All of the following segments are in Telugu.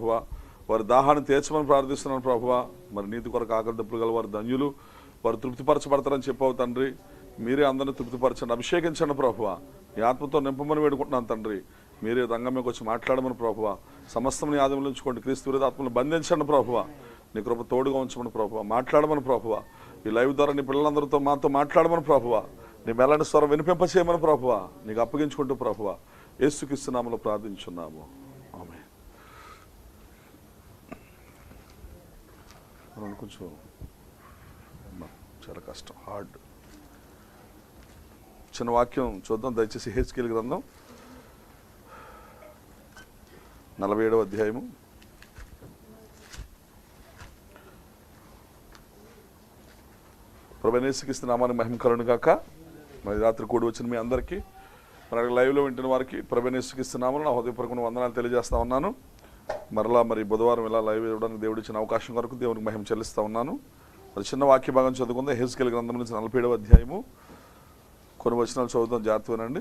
ప్రభువా. వారి దాహాన్ని తీర్చమని ప్రార్థిస్తున్నాను ప్రభువా. మరి నీతి కొరకు ఆకలి దప్పులు గల వారు ధన్యులు, వారు తృప్తిపరచబడతారని చెప్పావు తండ్రి. మీరే అందరినీ తృప్తిపరచండి, అభిషేకించండి ప్రభువా. ఈ ఆత్మతో నింపమని వేడుకుంటున్నాను తండ్రి. మీరే రంగంలోకి వచ్చి మాట్లాడమని ప్రభువా. సమస్తం నీ ఆదిలో ఉంచుకోండి. క్రీస్తు విరోధ ఆత్మను బంధించండి ప్రభువా. నీ కృప తోడుగా ఉంచమని ప్రభువా. మాట్లాడమని ప్రభువా. ఈ లైవ్ ద్వారా నీ పిల్లలందరితో మాతో మాట్లాడమని ప్రభువా. నీ మెల్లని స్వరం వినిపింపచేయమని ప్రభువా. నీకు అప్పగించుకుంటూ ప్రభువా యేసుక్రీస్తు నామములో ప్రార్థించున్నాము. ఆమేన్. కొంచెం చాలా కష్టం, హార్డ్. చిన్న వాక్యం చూద్దాం దయచేసి. యెహెజ్కేలు గ్రంథం 47వ అధ్యాయము. ప్రభువైన యేసుక్రీస్తు నామానికి మహిమ కలుగును గాక. మరి రాత్రి కూడి వచ్చిన మీ అందరికీ, మరి లైవ్లో వింటున్న వారికి ప్రభువైన యేసుక్రీస్తు నామములో నా హృదయపూర్వక వందనాలు తెలియజేస్తా ఉన్నాను. మరలా మరి బుధవారం ఇలా లైవ్ ఇవ్వడానికి దేవుడు ఇచ్చిన అవకాశం కొరకు దేవునికి మహిమ చెల్లిస్తూ ఉన్నాను. మరి చిన్న వాక్య భాగం చదువుకుందాం. యెహెజ్కేలు గ్రంథం నుంచి 47వ అధ్యాయము కొన్ని వచనాలు చదువుతాం, జాగ్రత్త వినండి.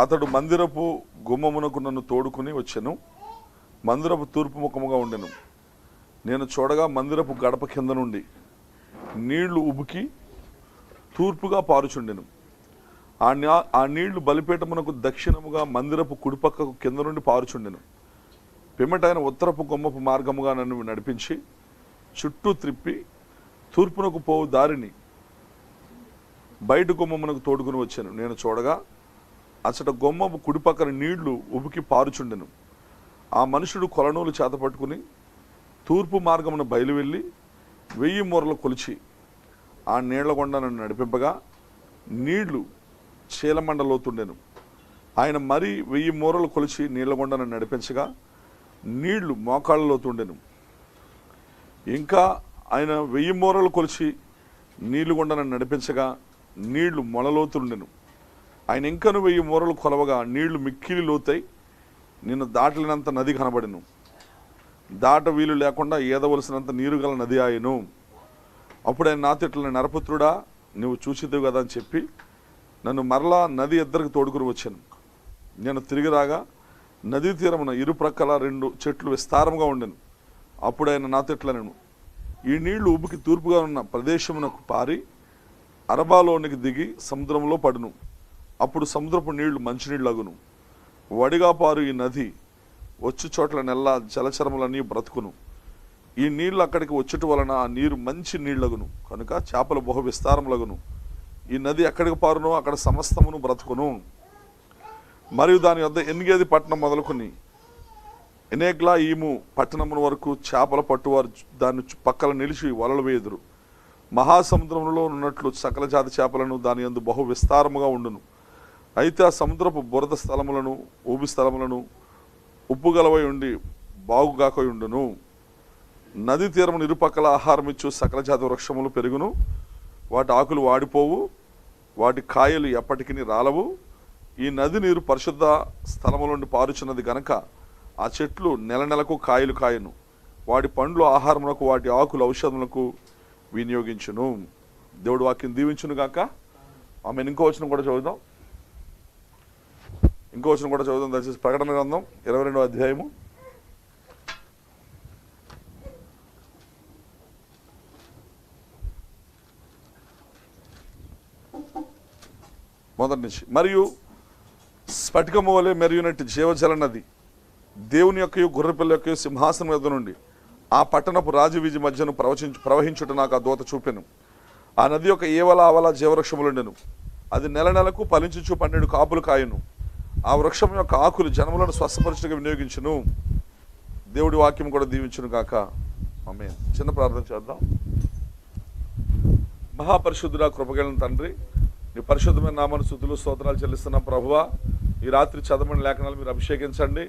అతడు మందిరపు గుమ్మమునకు నన్ను తోడుకుని వచ్చెను. మందిరపు తూర్పు ముఖముగా ఉండెను. నేను చూడగా మందిరపు గడప కింద నుండి నీళ్లు ఉబుకి తూర్పుగా పారుచుండెను. ఆ నీళ్లు బలిపీఠమునకు దక్షిణముగా మందిరపు కుడిపక్కకు కింద నుండి పారుచుండెను. పిమ్మటైన ఉత్తరపు గుమ్మపు మార్గముగా నన్ను నడిపించి చుట్టూ త్రిప్పి తూర్పునకు పోవు దారిని బయట గుమ్మమునకు తోడుకుని వచ్చాను. నేను చూడగా అచ్చట గుమ్మపు కుడిపక్కన నీళ్లు ఉబుకి పారుచుండెను. ఆ మనుషుడు కొలనూలు చేత పట్టుకుని తూర్పు మార్గమును బయలువెళ్ళి 1000 మూరలు కొలిచి ఆ నీళ్ల గుండా నన్ను నడిపింపగా నీళ్లు చీలమండలోతుండెను. ఆయన మరీ 1000 మూరలు కొలిచి నీళ్ల గుండా నన్ను నడిపించగా నీళ్లు మోకాళ్ళలోతుండెను. ఇంకా ఆయన 1000 మూరలు కొలిచి నీళ్లు గుండా నన్ను నడిపించగా నీళ్లు మొలలోతుండెను. ఆయన ఇంకను 1000 మూరలు కొలవగా నీళ్లు మిక్కిలి లోతై నిన్ను దాటలేనంత నది కనబడెను. దాట వీలు లేకుండా ఏదవలసినంత నీరు గల నది ఆయను. అప్పుడు ఆయన నాతో ఇట్లా, నరపుత్రుడా నువ్వు చూసిద్దువు కదా అని చెప్పి నన్ను మరలా నది ఇద్దరికి తోడుకుని వచ్చాను. నేను తిరిగి రాగా నదీ తీరమున ఇరుప్రక్కల 2 చెట్లు విస్తారంగా ఉండెను. అప్పుడు ఆయన నాతో ఇట్లా, నేను ఈ నీళ్లు ఉబుకి తూర్పుగా ఉన్న ప్రదేశమునకు పారి అరబాలోనికి దిగి సముద్రంలో పడును. అప్పుడు సముద్రపు నీళ్లు మంచినీళ్ళు అగును. వడిగా పారు ఈ నది వచ్చు చోట్ల నెల్లా జలచరములన్నీ బ్రతుకును. ఈ నీళ్లు అక్కడికి వచ్చుట వలన ఆ నీరు మంచి నీళ్లగును కనుక చేపలు బహు విస్తారములగును. ఈ నది ఎక్కడికి పారునో అక్కడ సమస్తమును బ్రతుకును. మరియు దాని వద్ద ఎన్గేది పట్టణం మొదలుకొని ఎనేగ్లా ఈము పట్టణముల వరకు చేపల పట్టువారు దాని పక్కల నిలిచి వలలు వేయుదురు. మహాసముద్రంలో ఉన్నట్లు సకల జాతి చేపలను దాని యందు బహు విస్తారముగా ఉండును. అయితే ఆ సముద్రపు బురద స్థలములను ఊబి స్థలములను ఉప్పుగలవై ఉండి బాగుగాకై ఉండును. నది తీరమును ఇరుపక్కల ఆహారం ఇచ్చు సకల జాతి వృక్షములు పెరుగును. వాటి ఆకులు వాడిపోవు, వాటి కాయలు ఎప్పటికీ రాలవు. ఈ నది నీరు పరిశుద్ధ స్థలము నుండి పారుచున్నది గనక ఆ చెట్లు నెల నెలకు కాయలు కాయను. వాటి పండ్లు ఆహారములకు, వాటి ఆకులు ఔషధములకు వినియోగించును. దేవుడు వాక్యం దీవించును గాక. ఆమె ఇంకో వచనం కూడా చదువుదాం. దయచేసి ప్రకటన గ్రంథం 22వ అధ్యాయము 1 నుంచి. మరియు స్ఫటికము వలె మెరియునట్టు జీవజల నది దేవుని యొక్క గొర్రెపిల్ల యొక్క సింహాసనం మీద నుండి ఆ పట్టణపు రాజవీధి మధ్యను ప్రవహించుట నాకు ఆ దూత చూపెను. ఆ నది యొక్క ఏవల ఆవల జీవవృక్షములుండెను. అది నెల నెలకు ఫలించుచు 12 కాపులు కాయను. ఆ వృక్షం యొక్క ఆకులు జనములను స్వస్థపరచుటకు వినియోగించును. దేవుడి వాక్యం కూడా దీవించును గాక. ఆమేన్. చిన్న ప్రార్థన చేద్దాం. మహాపరిశుద్ధుడా, కృపగలిగిన తండ్రి, నీ పరిశుద్ధమైన నామాన్ని స్తుతులు స్తోత్రాలు చెల్లిస్తున్నాం ప్రభువా. ఈ రాత్రి చదవని లేఖనాలు మీరు అభిషేకించండి.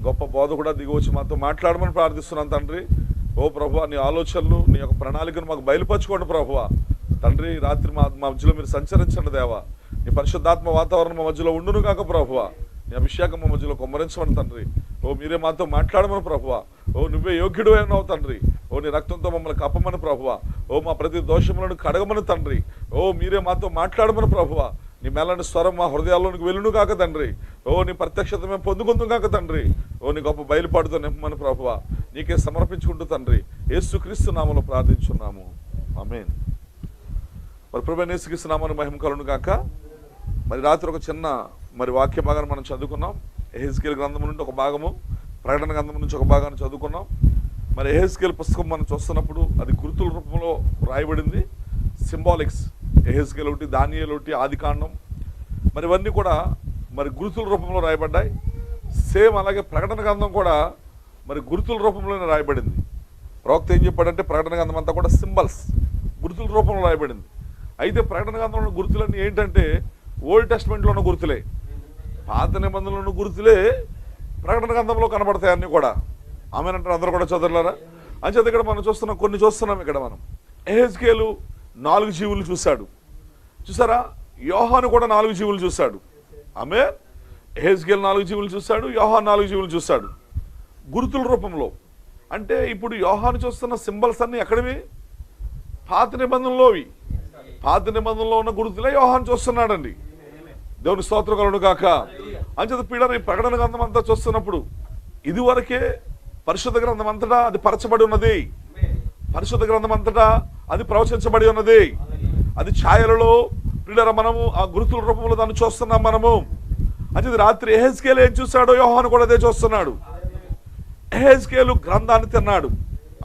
గొప్ప బోధ కూడా దిగవచ్చి మాతో మాట్లాడమని ప్రార్థిస్తున్నాను తండ్రి. ఓ ప్రభువా, నీ ఆలోచనలు, నీ యొక్క ప్రణాళికను మాకు బయలుపరచుకోండి ప్రభువా. తండ్రి, రాత్రి మా మధ్యలో మీరు సంచరించండి దేవా. నీ పరిశుద్ధాత్మ వాతావరణం మా మధ్యలో ఉండును కాక ప్రభువా. నీ అభిషేకం మా మధ్యలో కుమ్మరించమని తండ్రి. ఓ మీరే మాతో మాట్లాడమని ప్రభువా. ఓ నువ్వే యోగ్యుడు అయినావు తండ్రి. ఓ నీ రక్తంతో మమ్మల్ని కప్పమని ప్రభువా. ఓ మా ప్రతి దోషములను కడగమని తండ్రి. ఓ మీరే మాతో మాట్లాడమని ప్రభువా. నీ మెల్లని స్వరం మా హృదయాల్లోనికి వెళ్ళును కాక తండ్రి. ఓ నీ ప్రత్యక్షత మేము పొందుకుందాం కాక తండ్రి. ఓ నీ గొప్ప బయలుపాటుతో నింపమని ప్రభువా నీకే సమర్పించుకుంటూ తండ్రి యేసుక్రీస్తు నామములో ప్రార్థించున్నాము. ఆమేన్. మరి ప్రభువైన యేసుక్రీస్తు నామమున మహిమ కలుగును గాక. మరి రాత్రి ఒక చిన్న వాక్య భాగాన్ని మనం చదువుకున్నాం. యెహెజ్కేలు గ్రంథం నుండి ఒక భాగము, ప్రకటన గ్రంథం నుంచి ఒక భాగాన్ని చదువుకున్నాం. మరి యెహెజ్కేలు పుస్తకం మనం చూస్తున్నప్పుడు అది గుర్తుల రూపంలో రాయబడింది. సింబాలిక్స్. యెహెజ్కేలు ఒకటి, దానియేలు ఒకటి, ఆదికాండం, మరి ఇవన్నీ కూడా మరి గుర్తుల రూపంలో రాయబడ్డాయి. సేమ్ అలాగే ప్రకటన గ్రంథం కూడా మరి గుర్తుల రూపంలోనే రాయబడింది. ప్రవక్త ఏం చెప్పాడంటే ప్రకటన గ్రంథం అంతా కూడా సింబల్స్, గుర్తుల రూపంలో రాయబడింది. అయితే ప్రకటన గ్రంథంలో ఉన్న గుర్తులన్నీ ఏంటంటే ఓల్డ్ టెస్ట్మెంట్లో ఉన్న గుర్తులే, పాత నిబంధనలో ఉన్న గుర్తులే ప్రకటన గ్రంథంలో కనబడతాయి అన్నీ కూడా. ఆమెనంటారు అందరూ కూడా చదవలేరా? అంచేత ఇక్కడ మనం కొన్ని చూస్తున్నాం. ఇక్కడ మనం యెహెజ్కేలు 4 జీవులు చూశాడు. చూసారా? యోహాను కూడా 4 జీవులు చూశాడు. ఆమె యెహెజ్కేలు 4 జీవులు చూశాడు, యోహాను 4 జీవులు చూశాడు గుర్తుల రూపంలో. అంటే ఇప్పుడు యోహాను చూస్తున్న సింబల్స్ అన్నీ ఎక్కడివి? పాత నిబంధనలోవి. పాత నిబంధనలో ఉన్న గుర్తులే యోహాను చూస్తున్నాడండి. దేవుని స్తోత్రం కలుగును గాక. అంచేత పీడన ఈ ప్రకటన గ్రంథం అంతా చూస్తున్నప్పుడు ఇదివరకే పరిశుద్ధ గ్రంథం అంతటా అది పరచబడి ఉన్నది. పరిశుద్ధ గ్రంథం అంతటా అది ప్రవచించబడి ఉన్నది. అది ఛాయలలో ప్రియులారా మనము ఆ గుర్తుల రూపంలో దాన్ని చూస్తున్నాం మనము. అంచేది రాత్రి యెహెజ్కేలు ఏం చూశాడో యోహాను కూడా అదే చూస్తున్నాడు. యెహెజ్కేలు గ్రంథాన్ని తిన్నాడు.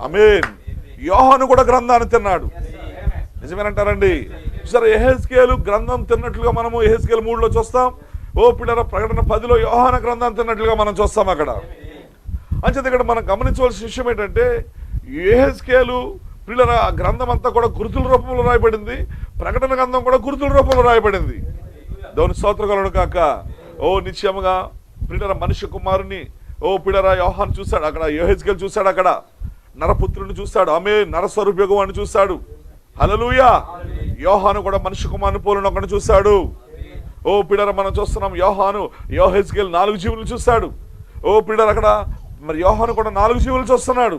ఆమేన్. యోహాను కూడా గ్రంథాన్ని తిన్నాడు. నిజమేనంటారండి? సరే, యెహెజ్కేలు గ్రంథం తిన్నట్లుగా మనము యెహెజ్కేలు 3లో చూస్తాం. ఓ పిల్లల ప్రకటన 10లో యోహాను గ్రంథాన్ని తిన్నట్లుగా మనం చూస్తాం అక్కడ. అంచేత ఇక్కడ మనం గమనించవలసిన విషయం ఏంటంటే యెహెజ్కేలు పిల్లల గ్రంథం అంతా కూడా గుర్తుల రూపంలో రాయబడింది. ప్రకటన గ్రంథం కూడా గుర్తుల రూపంలో రాయబడింది. దేవుని స్తోత్రం కలుగును గాక. ఓ నిశ్చయముగా పిల్లల మనిషి కుమారుని ఓ పిల్లల యోహాను చూశాడు అక్కడ, యెహెజ్కేలు చూశాడు అక్కడ, నరపుత్రుని చూశాడు. ఆమె నరస్వరూపయుగవాన్ని చూశాడు. హల్లెలూయా. యోహాను కూడా మనిషి కుమారుని పోలిన ఒకరిని చూశాడు. ఓ పిల్లల మనం చూస్తున్నాం యోహాను యెహెజ్కేలు 4 జీవులు చూశాడు. ఓ పిల్లల అక్కడ మరి యోహాను కూడా 4 జీవులు చూస్తున్నాడు.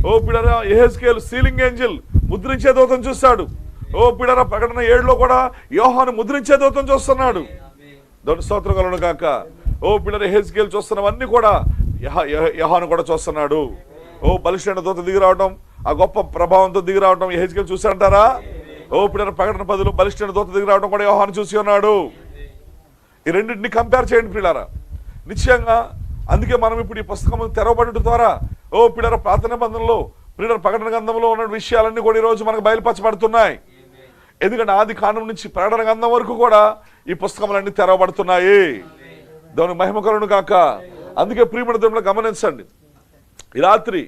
ఓ పిల్లల యెహెజ్కేలు సీలింగ్ ఏంజిల్ ముద్రించే దూతను చూశాడు. ఓ పిల్లల ప్రకటన 7లో కూడా యోహాను ముద్రించే దూతను చూస్తున్నాడు. దేవుని స్తోత్రం కలుగును గాక. ఓ పిల్లల యెహెజ్కేలు చూస్తున్నవన్నీ కూడా యోహాను కూడా చూస్తున్నాడు. ఓ బలిష్ఠైన దూత దిగి రావడం, ఆ గొప్ప ప్రభావంతో దిగి రావడం యెహెజ్కేలు చూశాడంటారా? ఓ పిల్లల ప్రకటన 10లో బలిష్ఠైన దూత దిగి రావడం కూడా యోహాను చూసి ఉన్నాడు. ఈ రెండింటిని కంపేర్ చేయండి పిల్లరా. నిశ్చయంగా అందుకే మనం ఇప్పుడు ఈ పుస్తకం తెరవబడటం ద్వారా ఓ పిల్లల పాత నిబంధనలో పిల్లల ప్రకటన గ్రంథంలో ఉన్న విషయాలన్నీ కూడా ఈరోజు మనకు బయలుపరచబడుతున్నాయి. ఎందుకంటే ఆది కాండం నుంచి ప్రకటన గ్రంథం వరకు కూడా ఈ పుస్తకములన్నీ తెరవబడుతున్నాయి. దేవుని మహిమ కలుగును గాక. అందుకే ప్రియమైన దేవుని గమనించండి, ఈ రాత్రి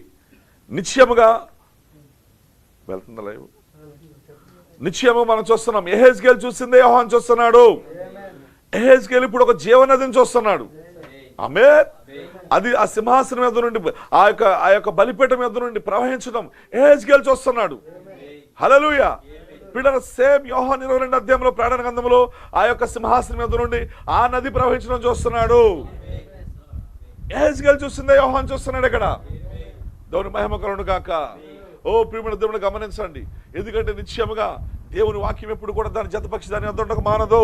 నిశ్చయముగా వెళ్తుందా లైవ్? నిశ్చయముగా మనం చూస్తున్నాం యెహెజ్కేలు చూసిందే యోహాను చూస్తున్నాడు. యెహెజ్కేలు ఇప్పుడు ఒక జీవనదిని చూస్తున్నాడు. ఆమేన్. అది ఆ సింహాసనం మీద నుండి ఆ యొక్క బలిపీఠం మీద నుండి ప్రవహించడం యెహెజ్కేలు చూస్తున్నాడు. హల్లెలూయా. పిల్లల సేమ్ యోహాను 22 అధ్యాయంలో ప్రకటన గ్రంథంలో ఆ యొక్క సింహాసనం మీద నుండి ఆ నది ప్రవహించడం చూస్తున్నాడు. యెహెజ్కేలు చూసిందే యోహాను చూస్తున్నాడు ఇక్కడ. దేవుని మహిమ కలుగును గాక. ఓ ప్రియమైన దేవుని గమనించండి, ఎందుకంటే నిశ్చయముగా దేవుని వాక్యం ఎప్పుడు కూడా దాని జతపక్షి దాని వద్ద మానదు.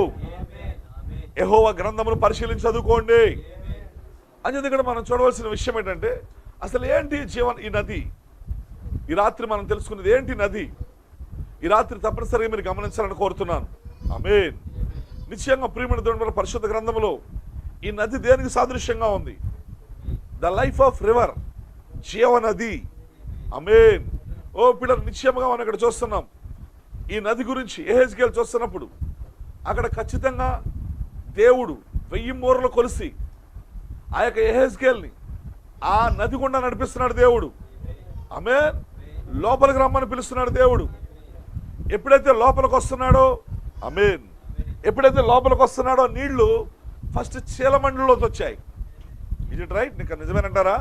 యెహోవా గ్రంథమును పరిశీలించి చదువుకోండి. అంచేది ఇక్కడ మనం చూడవలసిన విషయం ఏంటంటే అసలు ఏంటి ఈ నది? ఈ రాత్రి మనం తెలుసుకున్నది ఏంటి నది? ఈ రాత్రి తప్పనిసరిగా మీరు గమనించాలని కోరుతున్నాను. ఆమేన్. నిశ్చయంగా ప్రియమైన దేవుని పరిశుద్ధ గ్రంథంలో ఈ నది దేనికి సాదృశ్యంగా ఉంది? ద లైఫ్ ఆఫ్ రివర్, జీవనది. ఆమేన్. ఓ పిల్లలు నిశ్చయముగా మనం ఇక్కడ చూస్తున్నాం ఈ నది గురించి. యెహెజ్కేలు చూస్తున్నప్పుడు అక్కడ ఖచ్చితంగా దేవుడు 1000 మూరలు కొలిసి ఆ యొక్క యెహెజ్కేల్ని ఆ నది గుండా నడిపిస్తున్నాడు దేవుడు. ఆమేన్. లోపలికి రమ్మని పిలుస్తున్నాడు దేవుడు. ఎప్పుడైతే లోపలికి వస్తున్నాడో ఆమేన్, ఎప్పుడైతే లోపలికి వస్తున్నాడో నీళ్లు ఫస్ట్ చీలమండలోకి వచ్చాయి. ఇది రైట్? నీకు నిజమేనంటారా?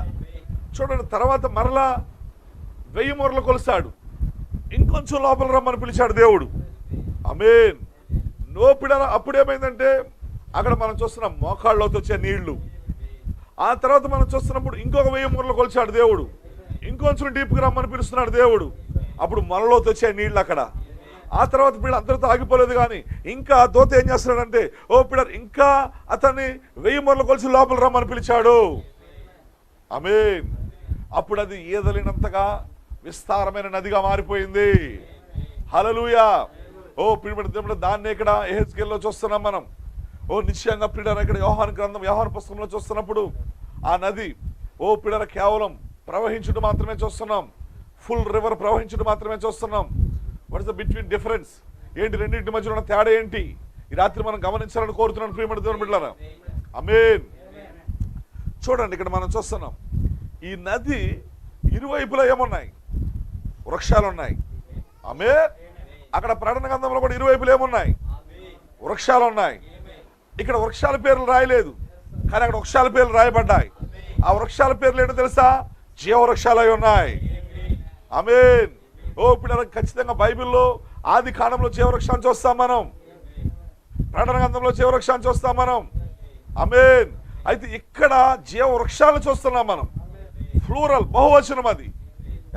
చూడండి, తర్వాత మరలా 1000 మూరలు కొలిసాడు. ఇంకొంచెం లోపల రమ్మని పిలిచాడు దేవుడు. ఆమేన్. నోపిడ అప్పుడేమైందంటే అక్కడ మనం చూస్తున్నాం మోకాళ్ళలోకి వచ్చే నీళ్లు. ఆ తర్వాత మనం చూస్తున్నప్పుడు ఇంకొక 1000 మూరలు కొలిచాడు దేవుడు. ఇంకొంచెం డీప్కి రమ్మని పిలుస్తున్నాడు దేవుడు. అప్పుడు మనలోకి వచ్చే నీళ్ళు అక్కడ. ఆ తర్వాత వీళ్ళు అందరితో ఆగిపోలేదు, కానీ ఇంకా దోత ఏం చేస్తున్నాడంటే, ఓ పిల్లర్ ఇంకా అతన్ని 1000 మొరలు కొలిసి లోపల రమ్మని పిలిచాడు. ఆమేన్. అప్పుడు అది ఈదలేనంతగా విస్తారమైన నదిగా మారిపోయింది. హల్లెలూయా. ఓ ప్రియమైన దాన్ని ఇక్కడ యెహెజ్కేలులో చూస్తున్నాం మనం. ఓ నిశ్చయంగా ప్రియులారా, ఇక్కడ యోహాను గ్రంథం, యోహాను పుస్తకంలో చూస్తున్నప్పుడు ఆ నది ఓ ప్రియులారా కేవలం ప్రవహించుడు మాత్రమే చూస్తున్నాం. ఫుల్ రివర్ ప్రవహించుడు మాత్రమే చూస్తున్నాం. What is the between difference? ఏంటి రెండింటి మధ్యలో ఉన్న తేడా ఏంటి? ఈ రాత్రి మనం గమనించాలని కోరుతున్నాను ప్రియమైన దేవుని బిడ్డలారా. ఆమేన్. చూడండి, ఇక్కడ మనం చూస్తున్నాం ఈ నది ఇరువైపులా ఏమున్నాయి? వృక్షాలు ఉన్నాయి. ఆమేన్. అక్కడ ప్రకటన గ్రంథంలో కూడా ఇరువైపులు ఏమున్నాయి? వృక్షాలు ఉన్నాయి. ఇక్కడ వృక్షాల పేర్లు రాయలేదు, కానీ అక్కడ వృక్షాల పేర్లు రాయబడ్డాయి. ఆ వృక్షాల పేర్లు ఏంటో తెలుసా? జీవవృక్షాలు అయి ఉన్నాయి. ఆమేన్. ఓ ఇప్పుడు ఖచ్చితంగా బైబిల్లో ఆది కాండంలో జీవవృక్షాన్ని చూస్తాం మనం, ప్రకటన గ్రంథంలో జీవవృక్షాన్ని చూస్తాం మనం. ఆమేన్. అయితే ఇక్కడ జీవవృక్షాలు చూస్తున్నాం మనం. ఫ్లూరల్, బహువచనం. అది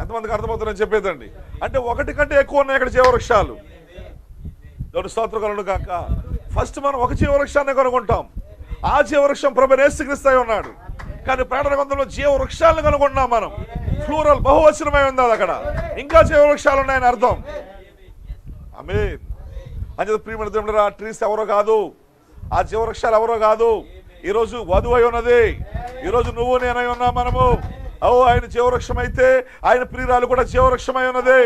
ఎంతమందికి అర్థమవుతుందని చెప్పేదండి. అంటే ఒకటి కంటే ఎక్కువ ఉన్నాయి ఇక్కడ జీవవృక్షాలు. దేవుని స్తోత్రం కలుగును గాక. ఫస్ట్ మనం ఒక జీవవృక్షాన్ని కనుగొంటాం. ఆ జీవవృక్షం ప్రభువైన యేసుక్రీస్తు అయి ఉన్నాడు. కానీ ప్రకటన గ్రంథంలో జీవవృక్షాలను కనుగొంటున్నాం మనం. ఫ్లూరల్, బహువచనమై ఉంది అది. అక్కడ ఇంకా జీవవృక్షాలు ఉన్నాయని అర్థం. ఆమేన్. అంటే ప్రియమైన దేవుని ఆ ట్రీస్ ఎవరో కాదు, ఆ జీవవృక్షాలు ఎవరో కాదు. ఈరోజు వధువు అయి ఉన్నది. ఈరోజు నువ్వు నేనై ఉన్నా మనము. ఆయన జీవవృక్షం అయితే ఆయన ప్రియురాలు కూడా జీవవృక్షమై ఉన్నది.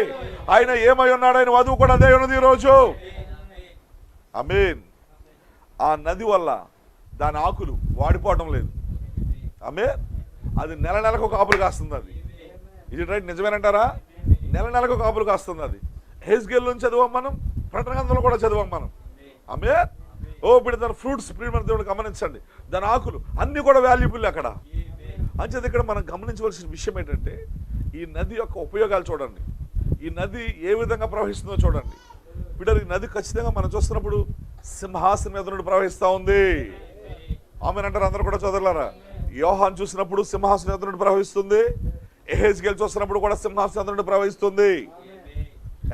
ఆయన ఏమై ఉన్నాడు? ఆయన వధువు కూడా అదే ఉన్నది ఈరోజు. ఆమేన్. ఆ నది వల్ల దాని ఆకులు వాడిపోవడం లేదు. ఆమేన్. అది నెల నెలకు ఒక ఆకులు కాస్తుంది. అది ఇది రైట్, నిజమేనంటారా? నెల నెలకు ఒక ఆకులు కాస్తుంది. అది యెహెజ్కేలు నుంచి చదివాం మనం, ప్రకటన గ్రంథంలో కూడా చదివాం మనం. ఆమేన్. ఓ ఇప్పుడు దాని ఫ్రూట్స్ ప్రియమైన దేవుడు గమనించండి, దాని ఆకులు అన్ని కూడా వాల్యుబుల్ అక్కడ. అంచేది ఇక్కడ మనం గమనించవలసిన విషయం ఏంటంటే ఈ నది యొక్క ఉపయోగాలు చూడండి. ఈ నది ఏ విధంగా ప్రవహిస్తుందో చూడండి. ఇప్పుడు ఈ నది ఖచ్చితంగా మనం చూస్తున్నప్పుడు సింహాసనం మీద నుండి ప్రవహిస్తూ ఉంది. ఆమేన్ అంటారు అందరూ కూడా చదవలారా. యోహాను చూసినప్పుడు సింహాసనం మీద నుండి ప్రవహిస్తుంది. యెహెజ్కేలు చూసినప్పుడు కూడా సింహాసనం మీద నుండి ప్రవహిస్తుంది.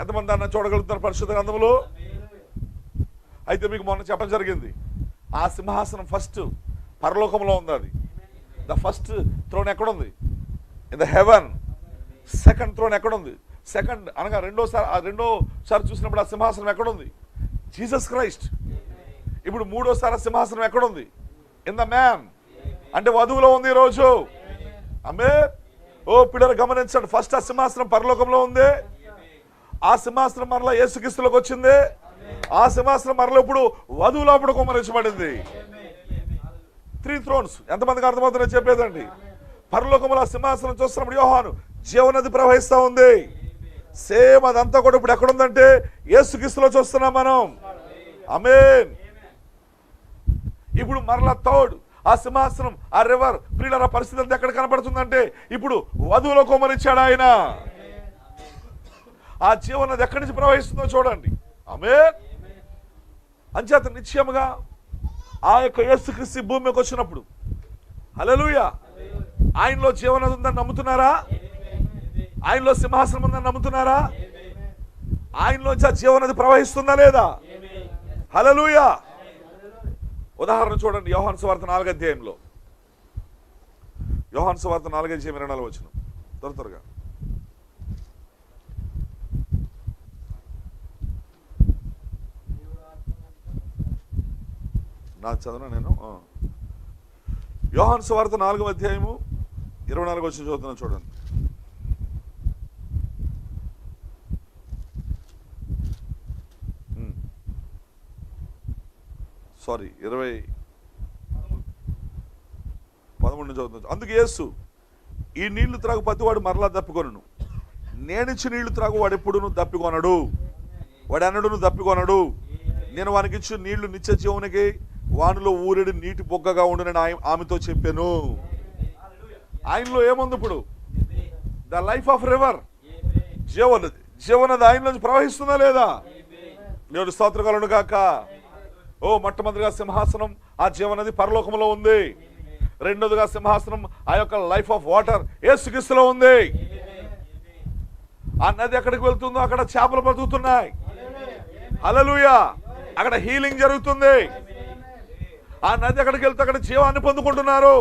ఎంతమంది అన్న చూడగలుగుతున్నారు పరిశుద్ధ గ్రంథంలో? అయితే మీకు మొన్న చెప్పడం జరిగింది, ఆ సింహాసనం ఫస్ట్ పరలోకంలో ఉంది. అది ద ఫస్ట్ థ్రోన్ ఎక్కడుంది? In the heaven. Second throne ఎక్కడుంది? సెకండ్ అనగా రెండోసారి చూసినప్పుడు ఆ సింహాసనం ఎక్కడుంది? Jesus Christ. ఇప్పుడు మూడోసారి ఆ సింహాసనం ఎక్కడుంది? ఇన్ ద మ్యాన్, అంటే వధువులో ఉంది ఈరోజు. ఆమేన్. ఓ పిల్లలు గమనించండి, ఫస్ట్ ఆ సింహాసనం పరలోకంలో ఉంది. ఆ సింహాసనం మరలా యేసుక్రీస్తులోకి వచ్చింది. ఆ సింహాసనం మరలా ఇప్పుడు వధువు లోపల కుమ్మరించబడింది. 3 థ్రోన్స్. ఎంతమందికి అర్థమవుతుందో చెప్పేదండి. పరలోకంలో ఆ సింహాసనం చూస్తున్నప్పుడు యోహాను జీవనది ప్రవహిస్తూ ఉంది. సేమ్ అదంతా కూడా ఇప్పుడు ఎక్కడుందంటే యేసుక్రీస్తులో చూస్తున్నాం మనం. ఆమేన్. ఇప్పుడు మరలా థర్డ్ ఆ సింహాసనం, ఆ రివర్ ప్రియులారా పరిస్థితి అంతా ఎక్కడ కనపడుతుందంటే ఇప్పుడు వధువులో కుమ్మరించాడు ఆయన. ఆ జీవనది ఎక్కడి నుంచి ప్రవహిస్తుందో చూడండి. ఆమేన్. అంచేత నిశ్చయముగా ఆ యొక్క యేసుక్రీస్తు భూమి మీదకి వచ్చినప్పుడు హల్లెలూయా ఆయనలో జీవనది ఉందని నమ్ముతున్నారా? ఆయనలో సింహాసనం ఉందని నమ్ముతున్నారా? ఆయనలోంచి ఆ జీవనది ప్రవహిస్తుందా లేదా? హల్లెలూయా. ఉదాహరణ చూడండి, యోహాను సువార్త 4వ అధ్యాయంలో. యోహాను సువార్త 4వ అధ్యాయం 24వ వచనం. త్వరగా నా చదవనా నేను? యోహాను సువార్త 4వ అధ్యాయము 24వ వచనం చదువుతున్నాను చూడండి. సారీ 13 చదువుతున్నాను. అందుకు యేసు, ఈ నీళ్లు త్రాగు ప్రతివాడు మరలా దప్పికొనను, నేనిచ్చి నీళ్లు త్రాగు వాడు ఎప్పుడును దప్పికొనడు, వాడు అన్నడును దప్పికొనడు. నేను వానికి ఇచ్చి నీళ్లు నిత్య జీవునికి వానిలో ఊరెడు నీటి బొగ్గగా ఉండునని ఆమెతో చెప్పాను. ఆయనలో ఏముంది ఇప్పుడు? ద లైఫ్ ఆఫ్ రివర్, జీవనది ఆయనలో ప్రవహిస్తుందా లేదా? దేవుని స్తోత్రం కలుగును గాక. ఓ మొట్టమొదటిగా సింహాసనం ఆ జీవనది పరలోకంలో ఉంది. రెండోదిగా సింహాసనం ఆ యొక్క లైఫ్ ఆఫ్ వాటర్ యేసుక్రీస్తులో ఉంది. ఆ నది ఎక్కడికి వెళ్తుందో అక్కడ చేపలు బతుకుతున్నాయి. హల్లెలూయా. అక్కడ హీలింగ్ జరుగుతుంది. ఆ నది అక్కడికి వెళ్తే అక్కడ జీవాన్ని పొందుకుంటున్నారు.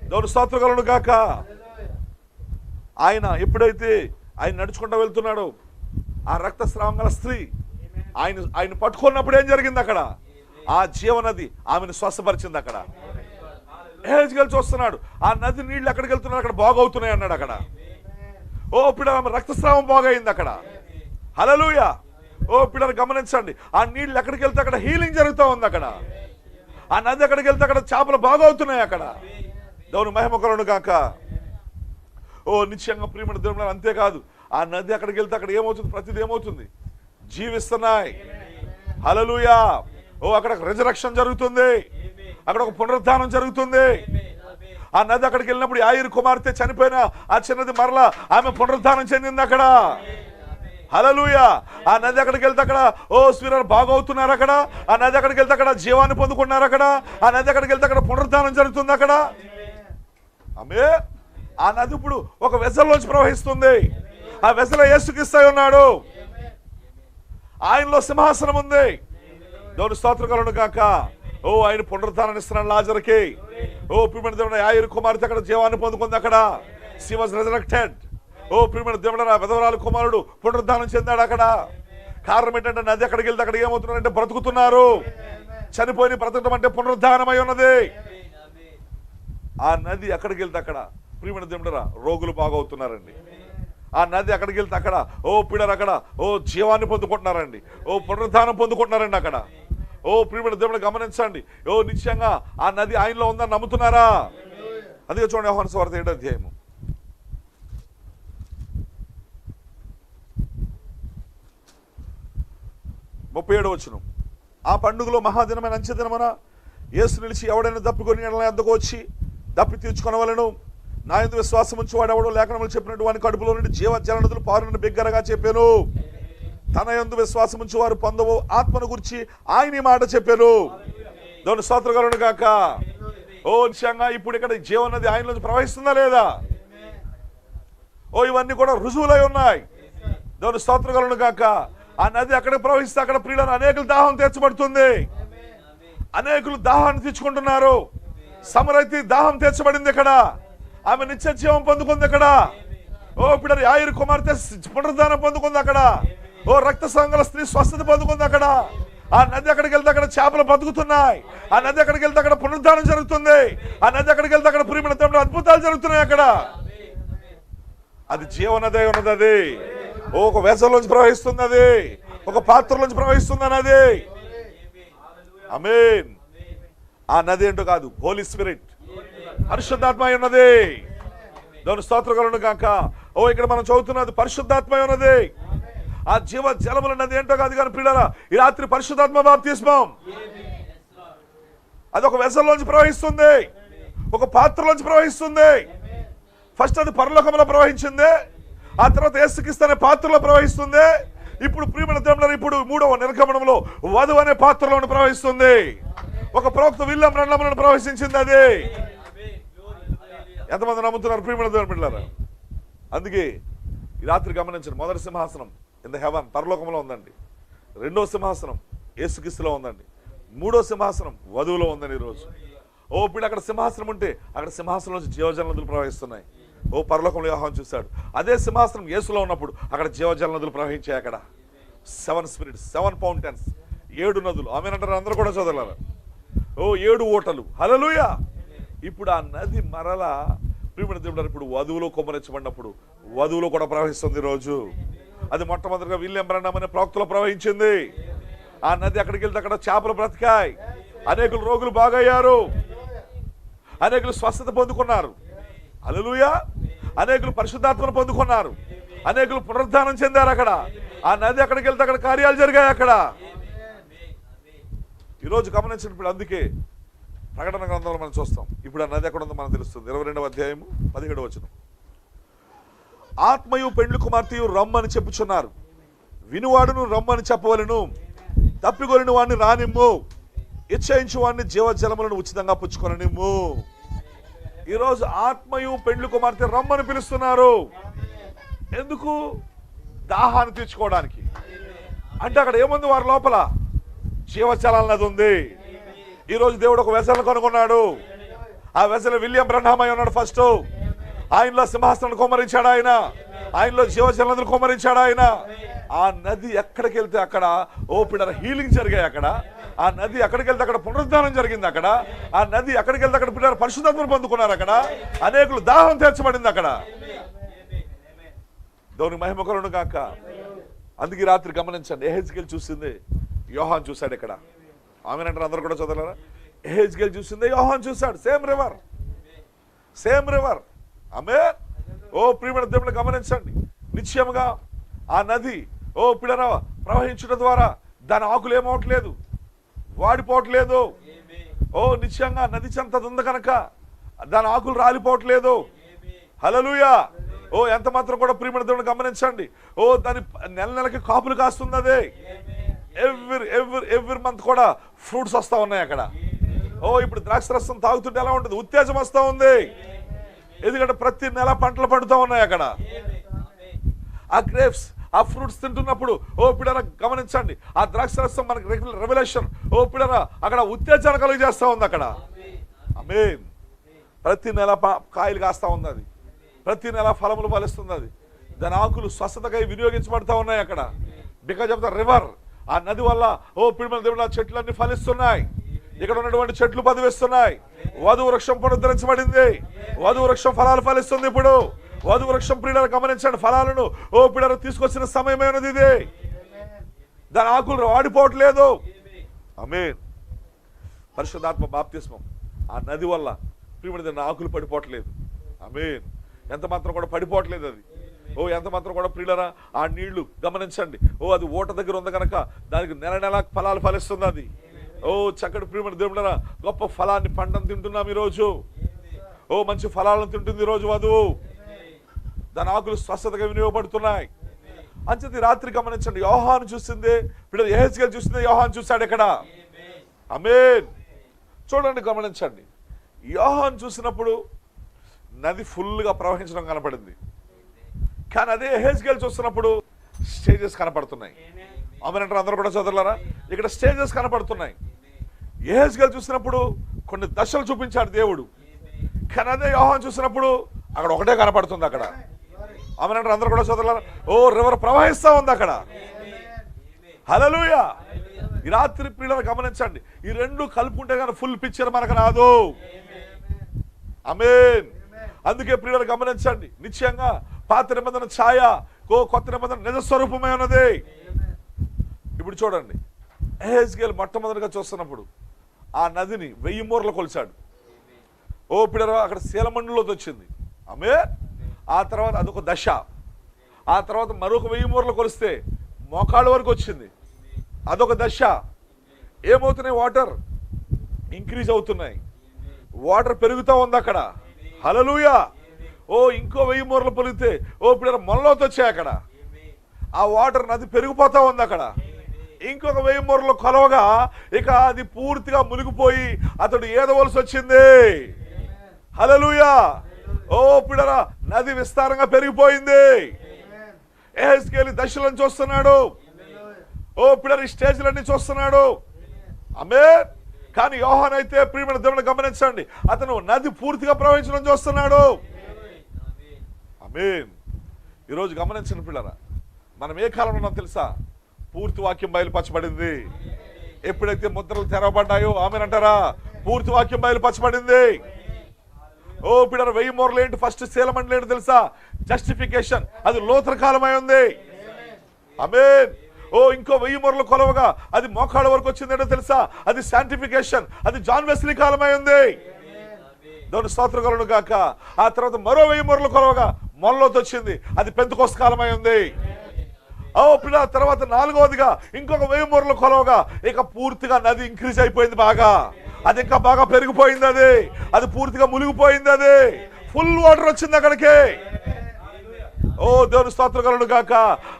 దేవుని స్తోత్రం కలుగును గాక. ఆయన ఎప్పుడైతే ఆయన నడుచుకుంటూ వెళ్తున్నాడో ఆ రక్తస్రావం గల స్త్రీ ఆయన పట్టుకున్నప్పుడు ఏం జరిగింది అక్కడ? ఆ జీవనది ఆమెను స్వస్థపరిచింది. అక్కడ ఏజ్గల్ చూస్తున్నాడు, ఆ నది నీళ్ళు ఎక్కడికి వెళ్తున్నాడు, అక్కడ బాగవుతున్నాయి అన్నాడు. అక్కడ ఇప్పుడు ఆమె రక్తస్రావం బాగయింది అక్కడ. హల్లెలూయా. పిల్లలు గమనించండి, ఆ నీళ్ళు ఎక్కడికి వెళ్తే అక్కడ హీలింగ్ జరుగుతూ ఉంది. అక్కడ ఆ నది ఎక్కడికి వెళ్తే అక్కడ చేపలు బాగవుతున్నాయి. అక్కడ దేవుని మహిమ కలుగును గాక. నిశ్చయంగా ప్రియమైన దేవుడు, అంతేకాదు ఆ నది అక్కడికి వెళ్తే అక్కడ ఏమవుతుంది? ప్రతిదీ ఏమవుతుంది? జీవిస్తున్నాయి. హల్లెలూయా. అక్కడ రిజరక్షన్ జరుగుతుంది, అక్కడ ఒక పునరుద్ధానం జరుగుతుంది. ఆ నది అక్కడికి వెళ్ళినప్పుడు యాయిరు కుమార్తె చనిపోయిన ఆ చిన్నది మరలా ఆమె పునరుద్ధానం చెందింది అక్కడ. హల్లెలూయా. ఆ నది అక్కడికి వెళ్తే అక్కడ స్వీరాలు బాగవుతున్నారు. అక్కడ ఆ నది అక్కడికి వెళ్తే అక్కడ జీవాన్ని పొందుకున్నారు. అక్కడ ఆ నది అక్కడికి వెళ్తే అక్కడ పునరుద్ధానం జరుగుతుంది అక్కడ. ఆమె ఆ నది ఇప్పుడు ఒక వెసల్లోంచి ప్రవహిస్తుంది. ఆ వెసలో యేసుక్రీస్తు ఉన్నాడు, ఆయనలో సింహాసనం ఉంది. దేవుని స్తోత్రం కలుగును గాక. ఆయన పునరుద్ధానం ఇస్తున్నాడు లాజరుకి. ప్రియమైన దేవుడు, యాయిరు కుమార్తె అక్కడ జీవాన్ని పొందుకుంది. అక్కడ షీ వాజ్ రెజరెక్టెడ్. ప్రియమైన దేవుడు, విధవరాలు కుమారుడు పునరుద్ధానం చెందాడు. అక్కడ కారణం ఏంటంటే నది అక్కడికి వెళ్తే అక్కడ ఏమవుతున్నారంటే బ్రతుకుతున్నారు. చనిపోయి బ్రతకడం అంటే పునరుద్ధానమై ఉన్నది. ఆ నది అక్కడికి వెళ్తే అక్కడ ప్రియమైన దేవుడు రోగులు బాగవుతున్నారండి. ఆ నది అక్కడికి వెళ్తే అక్కడ పిల్లలు అక్కడ జీవాన్ని పొందుకుంటున్నారండి. పునరుద్ధానం పొందుకుంటున్నారండి అక్కడ. ప్రియమైన దేవుడు గమనించండి, నిశ్చయంగా ఆ నది ఆయనలో ఉందని నమ్ముతున్నారా? అందుకే చూడండి, యోహాను సువార్త 7వ అధ్యాయము 37వ వచనం. ఆ పండుగలో మహాదినమైన అంచెదినమున యేసు నిలిచి, ఎవడైనా దప్పుకొని ఎడల యొద్దకు వచ్చి దప్పి తీర్చుకొనవలెను. నా యందు విశ్వాసం ఉంచి వాడెవడో లేఖనములు చెప్పినట్టు వాని కడుపులో నుండి జీవ నదులు పారునని బిగ్గరగా చెప్పాను. తన యందు విశ్వాసం ఉంచి వారు పొందవు ఆత్మను గురించి ఆయన ఈ మాట చెప్పాను. దేవుని స్తోత్రం కలుగును గాక. నిశ్చయంగా ఇప్పుడు ఇక్కడ జీవనది ఆయనలోంచి ప్రవహిస్తుందా లేదా? ఇవన్నీ కూడా రుజువులై ఉన్నాయి. దేవుని స్తోత్రం కలుగును గాక. ఆ నది అక్కడ ప్రవహిస్తే అక్కడ ప్రియులను అనేకులు దాహం తీర్చబడుతుంది. అనేకులు దాహాన్ని తీర్చుకుంటున్నారు. సమరైతే దాహం తీర్చబడింది అక్కడ. ఆమె నిత్య జీవం పొందుకుంది అక్కడ. ఇప్పుడు యాయిరు కుమార్తె పునరుద్ధానం పొందుకుంది అక్కడ. రక్తస్రావం గల స్త్రీ స్వస్థత పొందుకుంది అక్కడ. ఆ నది అక్కడికి వెళ్తే అక్కడ చేపలు బతుకుతున్నాయి. ఆ నది అక్కడికి వెళ్తే అక్కడ పునరుద్ధానం జరుగుతుంది. ఆ నది అక్కడికి వెళ్తే అక్కడ ప్రియమైన దేవుడు అద్భుతాలు జరుగుతున్నాయి అక్కడ. అది జీవనదే ఉన్నది. అది ఒక వెసల్లోంచి ప్రవహిస్తుంది. అది ఒక పాత్రలోంచి ప్రవహిస్తుంది అన్నది. ఆమేన్. ఆ నది ఏంటో కాదు, హోలీ స్పిరిట్, పరిశుద్ధాత్మ ఉన్నది. దేవుని స్తోత్రం కలుగును గాక. ఇక్కడ మనం చదువుతున్నది పరిశుద్ధాత్మ ఉన్నది. ఆ జీవ జలములు నది ఏంటో కాదు కానీ ప్రియులారా, ఈ రాత్రి పరిశుద్ధాత్మ బాప్తిస్మం అది ఒక వెసల్లోంచి ప్రవహిస్తుంది, ఒక పాత్రలోంచి ప్రవహిస్తుంది. ఫస్ట్ అది పరలోకంలో ప్రవహించింది, ఆ తర్వాత యేసుక్రీస్తు అనే పాత్రలో ప్రవహిస్తుంది. ఇప్పుడు ప్రియమైన దేవుడు, ఇప్పుడు 3వ నిర్గమనంలో వధువు అనే పాత్రలోని ప్రవహిస్తుంది. ఒక ప్రవక్త విలియం రంధ్రములను ప్రవేశించింది. అది ఎంతమంది నమ్ముతున్నారు ప్రియమైన దేవుని బిడ్డలారా? అందుకే ఈ రాత్రి గమనించండి, మొదటి సింహాసనం ఇన్ ద హెవెన్ పరలోకంలో ఉందండి. 2వ సింహాసనం యేసుక్రీస్తులో ఉందండి. 3వ సింహాసనం వధువులో ఉందండి. ఈరోజు ఇప్పుడు అక్కడ సింహాసనం ఉంటే అక్కడ సింహాసనం నుంచి జీవజల నదులు ప్రవహిస్తున్నాయి. పరలోకంలో యోహాను చూశాడు. అదే సింహాసనం యేసులో ఉన్నప్పుడు అక్కడ జీవజల నదులు ప్రవహించాయి. అక్కడ 7 స్పిరిట్స్, 7 ఫౌంటైన్స్, 7 నదులు. ఆమెనంటారు అందరూ కూడా చదవలేరు. 7 ఓటలు. హల్లెలూయా. ఇప్పుడు ఆ నది మరలా ప్రియమైన దేవుడు ఇప్పుడు వధువులో కొమ్మరించబడినప్పుడు వధువులో కూడా ప్రవహిస్తుంది ఈరోజు. అది మొట్టమొదటిగా విలియం బ్రహ్నం అనే ప్రవక్తలో ప్రవహించింది. ఆ నది అక్కడికి వెళ్తే అక్కడ చేపలు బ్రతికాయి. అనేకులు రోగులు బాగయ్యారు. అనేకులు స్వస్థత పొందుకున్నారు. హల్లెలూయా. అనేకులు పరిశుద్ధాత్మను పొందుకున్నారు. అనేకులు పునరుద్ధానం చెందారు. అక్కడ ఆ నది అక్కడికి వెళ్తే అక్కడ కార్యాలు జరిగాయి. అక్కడ ఈరోజు గమనించినప్పుడు అందుకే ప్రకటన గ్రంథంలో మనం చూస్తాం. ఇప్పుడు ఆ నది ఎక్కడ ఉందో మనకు తెలుస్తుంది. 22వ అధ్యాయము 17వ వచనం. ఆత్మయు పెండ్లి కుమార్తెయు రమ్మని చెప్పుచున్నారు, వినువాడును రమ్మని చెప్పవలను, తప్పికొలిన వాడిని రానిమ్ము, ఇచ్చయించు వాడిని జీవజలములను ఉచితంగా పుచ్చుకొననిమ్ము. ఈరోజు ఆత్మయు పెండ్లి కుమార్తె రమ్మని పిలుస్తున్నారు. ఎందుకు? దాహాన్ని తీర్చుకోవడానికి. అంటే అక్కడ ఏముంది వారి లోపల? జీవజలాల నది ఉంది. ఈరోజు దేవుడు ఒక వెసలను కనుగొన్నాడు. ఆ వెసలు విలియం బ్రహ్నామ్ అయి ఉన్నాడు. ఫస్ట్ ఆయనలో సింహాసనం కుమ్మరించాడు ఆయన, ఆయనలో జీవజల నదులు కుమ్మరించాడు ఆయన. ఆ నది ఎక్కడికి వెళ్తే అక్కడ ఓపెనర్ హీలింగ్ జరిగాయి. అక్కడ ఆ నది ఎక్కడికి వెళ్తే అక్కడ పునరుద్ధానం జరిగింది. అక్కడ ఆ నది ఎక్కడికి వెళ్తే అక్కడ పిల్లలు పరిశుద్ధాత్మను పొందుకున్నారు. అక్కడ అనేకులు దాహం తీర్చబడింది. అక్కడ దేవుని మహిమ కలుగును గాక. అందుకే రాత్రి గమనించండి, ఎహెజ్కేలు చూసింది, యోహాన్ చూశాడు. ఇక్కడ ఆమెనంటారు, అందరు కూడా చదవలేరా? ఎహెజ్కేలు చూసింది, యోహాన్ చూశాడు. Same river, same river. ఆమె ఓ ప్రియమైన దేవుని గమనించండి, నిశ్చయముగా ఆ నది ఓ పిల్లర ప్రవహించడం ద్వారా దాని ఆకులు ఏమవట్లేదు, వాడిపోవట్లేదు. ఓ నిశ్చయంగా నది చెంతది ఉంది కనుక దాని ఆకులు రాలిపోవట్లేదు. హల్లెలూయా. ఓ ఎంత మాత్రం కూడా ప్రియమైన దేవుని గమనించండి, ఓ దాని నెల నెలకి కాపులు కాస్తుంది. అదే ఎవ్రీ మంత్ కూడా ఫ్రూట్స్ వస్తూ ఉన్నాయి అక్కడ. ఓ ఇప్పుడు ద్రాక్ష రసం తాగుతుంటే ఎలా ఉంటుంది? ఉత్తేజం వస్తూ ఉంది. ఎందుకంటే ప్రతి నెల పంటలు పండుతూ ఉన్నాయి అక్కడ. ఆ గ్రేప్స్, ఆ ఫ్రూట్స్ తింటున్నప్పుడు ఓ పిల్లరా గమనించండి, ఆ ద్రాక్ష రసం మనకి రెవల్యూషన్ ఓ పిల్లరా అక్కడ ఉత్తేజాన్ని కలిగజేస్తూ ఉంది అక్కడ. ఆమేన్. ప్రతి నెల కాయలు కాస్తా ఉంది అది, ప్రతి నెల ఫలములు ఫలిస్తుంది అది. దాని ఆకులు స్వస్థతకై వినియోగించబడతా ఉన్నాయి అక్కడ. బికాజ్ ఆఫ్ ద రివర్, ఆ నది వల్ల ఓ పిల్లల దేవుడు చెట్లన్నీ ఫలిస్తున్నాయి. ఇక్కడ ఉన్నటువంటి చెట్లు పదివేస్తున్నాయి. వధువు వృక్షం పునరుద్ధరించబడింది. వధువు వృక్షం ఫలాలు ఫలిస్తుంది. ఇప్పుడు వధువు వృక్షం ప్రియులను గమనించండి, ఫలాలను ఓ పిల్లలు తీసుకొచ్చిన సమయమైనది ఇది. దాని ఆకులు వాడిపోవట్లేదు. ఆమేన్. పరిశుద్ధాత్మ బాప్తిస్మం ఆ నది వల్ల ప్రియుడి దాని ఆకులు పడిపోవట్లేదు. ఆమేన్. ఎంత మాత్రం కూడా పడిపోవట్లేదు అది. ఓ ఎంత మాత్రం కూడా ప్రియులరా ఆ నీళ్లు గమనించండి, ఓ అది ఓట దగ్గర ఉంది కనుక దానికి నెల నెల ఫలాలు ఫలిస్తుంది అది. ఓ చక్కటి ప్రియమైన దేవుడరా గొప్ప ఫలాన్ని పంటను తింటున్నాం ఈరోజు. ఓ మంచి ఫలాలను తింటుంది ఈరోజు వధువు. దాని ఆకులు స్వస్థతగా వినియోగపడుతున్నాయి. అంచేది రాత్రి గమనించండి, యోహాను చూసింది, పిల్లలు ఎహెజ్కేలు చూసింది, యోహాను చూశాడు ఇక్కడ. ఆమేన్. చూడండి గమనించండి, యోహాను చూసినప్పుడు నది ఫుల్గా ప్రవహించడం కనపడింది. కానీ అదే ఎహెజ్కేలు చూస్తున్నప్పుడు స్టేజెస్ కనపడుతున్నాయి. ఆమేనంటారు, అందరూ కూడా చదవలేరా? ఇక్కడ స్టేజెస్ కనపడుతున్నాయి. ఎహెజ్కేలు చూసినప్పుడు కొన్ని దశలు చూపించాడు దేవుడు. కానీ అదే యోహాను చూసినప్పుడు అక్కడ ఒకటే కనపడుతుంది అక్కడ. ఆమేనంటారు, అందరూ కూడా చదవలేరా? ఓ రివర్ ప్రవహిస్తా ఉంది అక్కడ. హల్లెలూయా. ఈ రాత్రి ప్రియులను గమనించండి, ఈ రెండు కలుపుకుంటే కానీ ఫుల్ పిక్చర్ మనకు రాదు. ఆమేన్. అందుకే ప్రియులను గమనించండి, నిశ్చయంగా పాత నిబంధన ఛాయ కొత్త నిబంధన నిజ స్వరూపమై ఉన్నది. ఇప్పుడు చూడండి, ఎహెజ్కేలు మొట్టమొదటిగా చూస్తున్నప్పుడు ఆ నదిని 1000 మూరలు కొలిచాడు. ఓ పిల్లరా అక్కడ శీలమండులోకి వచ్చింది. ఆమేన్. ఆ తర్వాత అదొక దశ. ఆ తర్వాత మరొక 1000 మూరలు కొలిస్తే మోకాళ్ళ వరకు వచ్చింది. అదొక దశ. ఏమవుతున్నాయి? వాటర్ ఇంక్రీజ్ అవుతున్నాయి. వాటర్ పెరుగుతూ ఉంది అక్కడ. హల్లెలూయా. ఓ ఇంకో 1000 మూరలు పొలిగితే ఓ పిల్లల మొలలోకి వచ్చాయి అక్కడ. ఆ వాటర్ నది పెరిగిపోతా ఉంది అక్కడ. ఇంకొక 1000 మూరలు కొలవగా ఇక అది పూర్తిగా మునిగిపోయి అతడు ఏదవలసి వచ్చింది. హల్లెలూయా. ఓ పిల్లరా నది విస్తారంగా పెరిగిపోయింది. ఎహెజ్కేలు దశలను చూస్తున్నాడు. ఓ పిల్లలు స్టేజ్లన్నీ చూస్తున్నాడు. ఆమేన్. కానీ యోహాను అయితే ప్రియమైన దేవుని గమనించండి, అతను నది పూర్తిగా ప్రవహించడం చూస్తున్నాడు. ఆమేన్. ఈరోజు గమనించండి పిల్లరా, మనం ఏ కాలంలో ఉన్నాం తెలుసా? పూర్తి వాక్యం బయలుపరచబడింది. ఎప్పుడైతే ముద్రలు తెరవబడ్డాయో, ఆమేన్ అంటారా, పూర్తి వాక్యం బయలుపరచబడింది. ఓ పిల్లర 1000 మూరలు ఏంటి? ఫస్ట్ శీలమండలి ఏంటి తెలుసా? జస్టిఫికేషన్. అది లోతర కాలమై ఉంది. ఆమేన్. ఓ ఇంకో 1000 మూరలు కొలవగా అది మోకాళ్ళ వరకు వచ్చిందేంటో తెలుసా? అది శాంటిఫికేషన్. అది జాన్ వెస్లీ కాలమై ఉంది. దేవుని స్తోత్రం కలుగును గాక. ఆ తర్వాత మరో 1000 మూరలు కొలవగా మొలలోకి వచ్చింది. అది పెంతెకోస్తు కాలమై ఉంది. ఓ పిల్ల తర్వాత 4వదిగా ఇంకొక 1000 మూరలు కొలవగా ఇక పూర్తిగా నది ఇంక్రీజ్ అయిపోయింది. బాగా అది ఇంకా బాగా పెరిగిపోయింది. అది పూర్తిగా మునిగిపోయింది. అది ఫుల్ వాటర్ వచ్చింది అక్కడికి. ఓ దేవుని స్తోత్రం కలుగును గాక.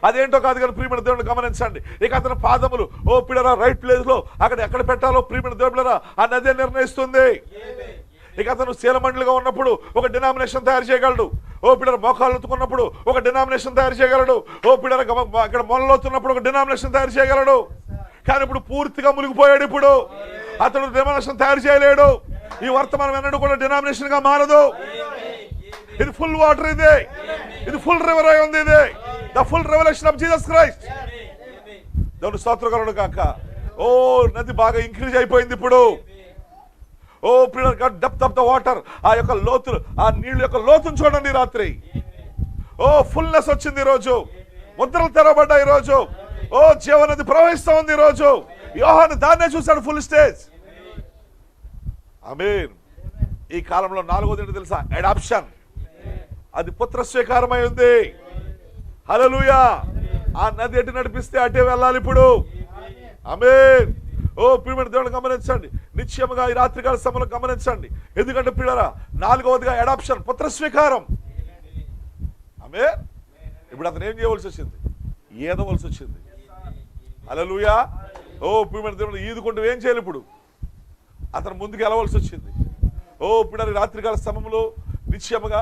అదేంటో కాదు కానీ ప్రియమైన దేవుని గమనించండి, ఇక అతని పాదములు ఓ పిల్లరా రైట్ ప్లేస్ లో అక్కడ ఎక్కడ పెట్టాలో ప్రియమైన దేవుడురా ఆ నది నిర్ణయిస్తుంది. ఇక అతను శీలమండలిగా ఉన్నప్పుడు ఒక డినామినేషన్ తయారు చేయగలడు. ఓ ఓ పిల్లలు మోకాళ్ళు ఎత్తుకున్నప్పుడు ఒక డినామినేషన్ తయారు చేయగలడు. ఓ పిల్లలు ఇక్కడ మొలలోతున్నప్పుడు ఒక డినామినేషన్ తయారు చేయగలడు. కానీ ఇప్పుడు పూర్తిగా మునిగిపోయాడు. ఇప్పుడు అతడు డినామినేషన్ తయారు చేయలేడు. ఈ వర్తమానం ఎన్నడూ కూడా డినామినేషన్ గా మారదు. ఇది ఫుల్ వాటర్, ఇది ఫుల్ రివర్ అయి ఉంది. ఇది the full revolution of Jesus Christ. దేవుని స్తోత్రం కాక. ఓ నది బాగా ఇంక్రీజ్ అయిపోయింది ఇప్పుడు. ఓ పిల్లలు డెప్త్ ఆఫ్ ద వాటర్, ఆ యొక్క లోతులు, ఆ నీళ్ళ యొక్క లోతును చూడండి రాత్రి. ఓ ఫుల్నెస్ వచ్చింది ఈరోజు. ముద్రలు తెరవబడ్డాయి ఈరోజు. ఓ జీవనది ప్రవహిస్తూ ఉంది ఈరోజు. యోహాను దాన్నే చూశాడు ఫుల్ స్టేజ్. ఆమేన్. ఈ కాలంలో 4వది ఏంటో తెలుసా? అడాప్షన్. అది పుత్ర స్వీకారమై ఉంది. హల్లెలూయా. ఆ నది ఎటు నడిపిస్తే అటే వెళ్ళాలి ఇప్పుడు. ఆమేన్. ఓ ప్రియమైన దేవుని గమనించండి. నిశ్చయముగా ఈ రాత్రికాల సమయంలో గమనించండి. ఎందుకంటే ప్రియులారా, 4వదిగా అడాప్షన్, పుత్ర స్వీకారం. ఆమేన్. ఇప్పుడు అతను ఏం చేయవలసి వచ్చింది? ఈదవలసి వచ్చింది. హల్లెలూయా. ఓ ప్రియమైన దేవుడు, ఈదుకుంటూ ఏం చేయాలి ఇప్పుడు? అతను ముందుకు వెళ్ళవలసి వచ్చింది. ఓ పిల్లలు రాత్రికాల సమయంలో నిశ్చయముగా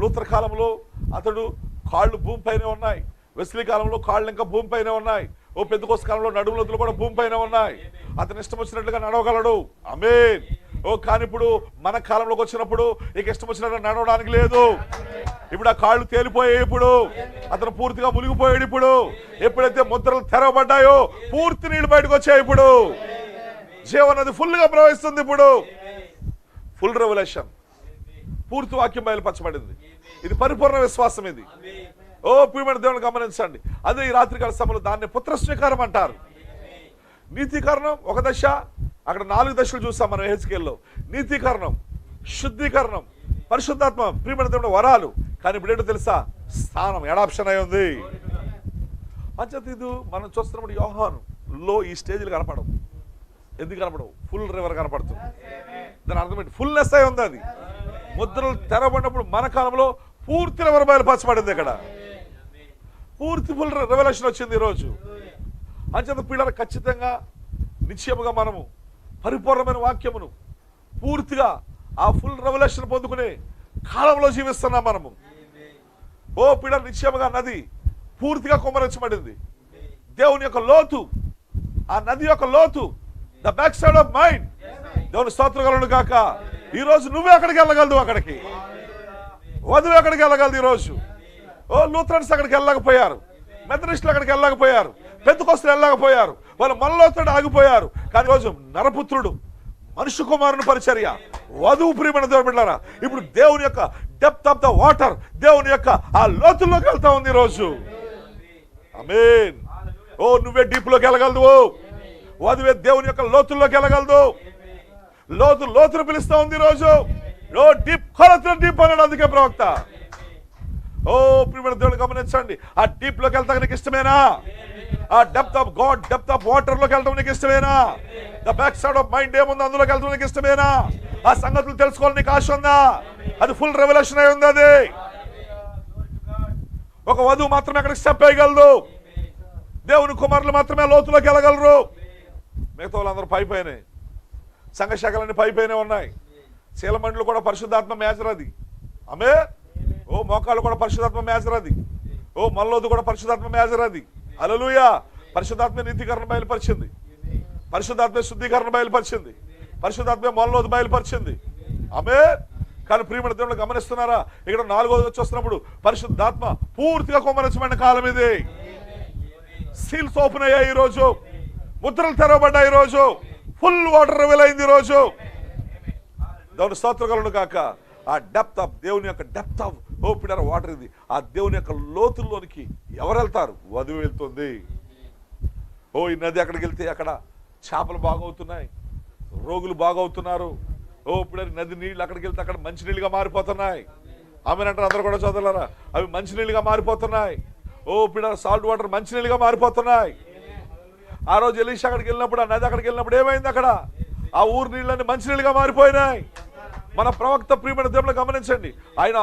లూథర్ కాలంలో అతడు కాళ్ళు భూమిపైనే ఉన్నాయి. వెస్లీ కాలంలో కాళ్ళు ఇంకా భూమిపైనే ఉన్నాయి. ఓ పెద్దకోస కాలంలో నడుములతులు కూడా భూమిపైన ఉన్నాయి. అతను ఇష్టం వచ్చినట్లుగా నడవగలడు. ఆమేన్. ఓ కానీ ఇప్పుడు మన కాలంలోకి వచ్చినప్పుడు ఇక ఇష్టం వచ్చినట్టు నడవడానికి లేదు. ఇప్పుడు ఆ కాళ్ళు తేలిపోయాయి. ఇప్పుడు అతను పూర్తిగా మునిగిపోయాడు. ఇప్పుడు ఎప్పుడైతే ముద్రలు తెరవబడ్డాయో పూర్తి నీళ్లు బయటకు వచ్చాయి. ఇప్పుడు జీవనది ఫుల్ గా ప్రవహిస్తుంది. ఇప్పుడు ఫుల్ రెవల్యూషన్, పూర్తి వాక్యం బయలుపరచబడింది. ఇది పరిపూర్ణ విశ్వాసం. ఇది ఓ ప్రియమైన దేవుని గమనించండి. అదే ఈ రాత్రికాల సమయంలో దాన్ని పుత్ర స్వీకారం అంటారు. నీతీకరణం ఒక దశ, అక్కడ 4 దశలు చూస్తాం మనం హెచ్కేల్లో. నీతీకరణం, శుద్ధీకరణం, పరిశుద్ధాత్మ, ప్రియమైన దేవుని వరాలు. కానీ ఇప్పుడు ఏంటో తెలుసా? స్థానం, అడాప్షన్ అయి ఉంది. అంచేత ఇది మనం చూస్తున్నప్పుడు యోహానులో ఈ స్టేజ్లు కనపడవు. ఎందుకు కనపడవు? ఫుల్ రివర్ కనపడుతుంది. దాని అర్థం ఏంటి? ఫుల్నెస్ అయి ఉంది. అది ముద్రలు తెరబడినప్పుడు మన కాలంలో పూర్తి రివర్ బయలుపరచబడింది. ఇక్కడ పూర్తి ఫుల్ రెవల్యూషన్ వచ్చింది ఈరోజు. అంచేత పిల్లలు ఖచ్చితంగా నిశ్చయముగా మనము పరిపూర్ణమైన వాక్యమును పూర్తిగా ఆ ఫుల్ రెవల్యూషన్ పొందుకునే కాలంలో జీవిస్తున్నాం మనము. ఓ పిల్లలు నిశ్చయముగా నది పూర్తిగా కుమ్మరించబడింది. దేవుని యొక్క లోతు, ఆ నది యొక్క లోతు, the back side of mind. దేవుని స్తోత్రం కాక. ఈరోజు నువ్వే అక్కడికి వెళ్ళగలదు. అక్కడికి వధువు ఎక్కడికి వెళ్ళగలదు ఈరోజు. ఓ లూథరన్స్ అక్కడికి వెళ్ళలేకపోయారు, మెథడిస్టులు అక్కడికి వెళ్ళలేకపోయారు, పెంతెకోస్తలు వెళ్ళలేకపోయారు. వాళ్ళు మనలోతో ఆగిపోయారు. కానీ రోజు నరపుత్రుడు, మనుష్య కుమారుని పరిచర్య, వధువు ప్రియమైన దేవుని బిడ్డలారా, ఇప్పుడు దేవుని యొక్క డెప్త్ ఆఫ్ ద వాటర్, దేవుని యొక్క ఆ లోతుల్లోకి వెళ్తా ఉంది ఈరోజు. ఆమేన్. ఓ నువ్వే డీప్ లోకి వెళ్ళగలదు. వధువే దేవుని యొక్క లోతుల్లోకి వెళ్ళగలదు. లోతును పిలుస్తా ఉంది ఈరోజు. ఓ డీప్, కొలతలు డీప్ అన్నాడు అందుకే ప్రవక్త. ఓ ప్రియమైన దేవుని గమనించండి. ఆ డీప్ లోకి వెళ్తా నీకు ఇష్టమేనా? ఆ depth of God, depth of water లోకి వెళ్ళడం నీకు ఇష్టమేనా? The back side of mind ఏముంది అందులోకి వెళ్ళడం నీకు ఇష్టమేనా? ఆ సంగతులు తెలుసుకోవాలని నీకు ఆశ ఉందా? అది ఫుల్ రెవల్యూషన్ అయి ఉంది. అది ఒక వధువు మాత్రమే అక్కడికి స్టెప్ వేయగలదు. దేవుని కుమారులు మాత్రమే లోతులోకి వెళ్ళగలరు. మిగతా వాళ్ళందరూ పైపోయినాయి. సంఘ శాఖలన్నీ పైపోయినే ఉన్నాయి. శీలమండలు కూడా పరిశుద్ధాత్మ మేజర్ అది. ఆమె ఓ మోకాళ్ళు కూడా పరిశుద్ధాత్మ మేజర్ అది. ఓ మల్లోదు కూడా పరిశుద్ధాత్మ మేజర్ అది. హల్లెలూయా. పరిశుద్ధాత్మ నీతికరణ బయలుపరిచింది. పరిశుద్ధాత్మ శుద్ధీకరణ బయలుపరిచింది. పరిశుద్ధాత్మ మల్లోదు బయలుపరిచింది. ఆమె కానీ ప్రియమైన దేవుళ్ళు గమనిస్తున్నారా? ఇక్కడ 4వది వచ్చి వస్తున్నప్పుడు పరిశుద్ధాత్మ పూర్తిగా కుమ్మరించబడిన కాలం ఇది. సీల్స్ ఓపెన్ అయ్యాయి ఈరోజు. ముద్రలు తెరవబడ్డాయి ఈరోజు. ఫుల్ వాటర్ రివీల్ అయింది ఈరోజు. దేవుని స్తోత్రములు కాక. ఆ డెప్త్ ఆఫ్ దేవుని యొక్క డెప్త్ ఆఫ్ ఓపెన్ వాటర్ ఇది. ఆ దేవుని యొక్క లోతుల్లోనికి ఎవరు వెళ్తారు? వధువు వెళ్తుంది. ఓ ఈ నది అక్కడికి వెళ్తే అక్కడ చేపలు బాగవుతున్నాయి, రోగులు బాగవుతున్నారు. ఓ ఇప్పుడు నది నీళ్ళు అక్కడికి వెళ్తే అక్కడ మంచినీళ్ళుగా మారిపోతున్నాయి. ఆమెనంటారు అందరూ కూడా చదవలేరా? అవి మంచినీళ్ళుగా మారిపోతున్నాయి. ఓ ఇప్పుడు సాల్ట్ వాటర్ మంచినీళ్ళుగా మారిపోతున్నాయి. ఆ రోజు ఎలీషా అక్కడికి వెళ్ళినప్పుడు, ఆ నది అక్కడికి వెళ్ళినప్పుడు ఏమైంది? అక్కడ ఆ ఊరు నీళ్ళని మంచినీళ్ళుగా మారిపోయినాయి. మన ప్రవక్త ప్రియమైన దేవుని గమనించండి. ఆయన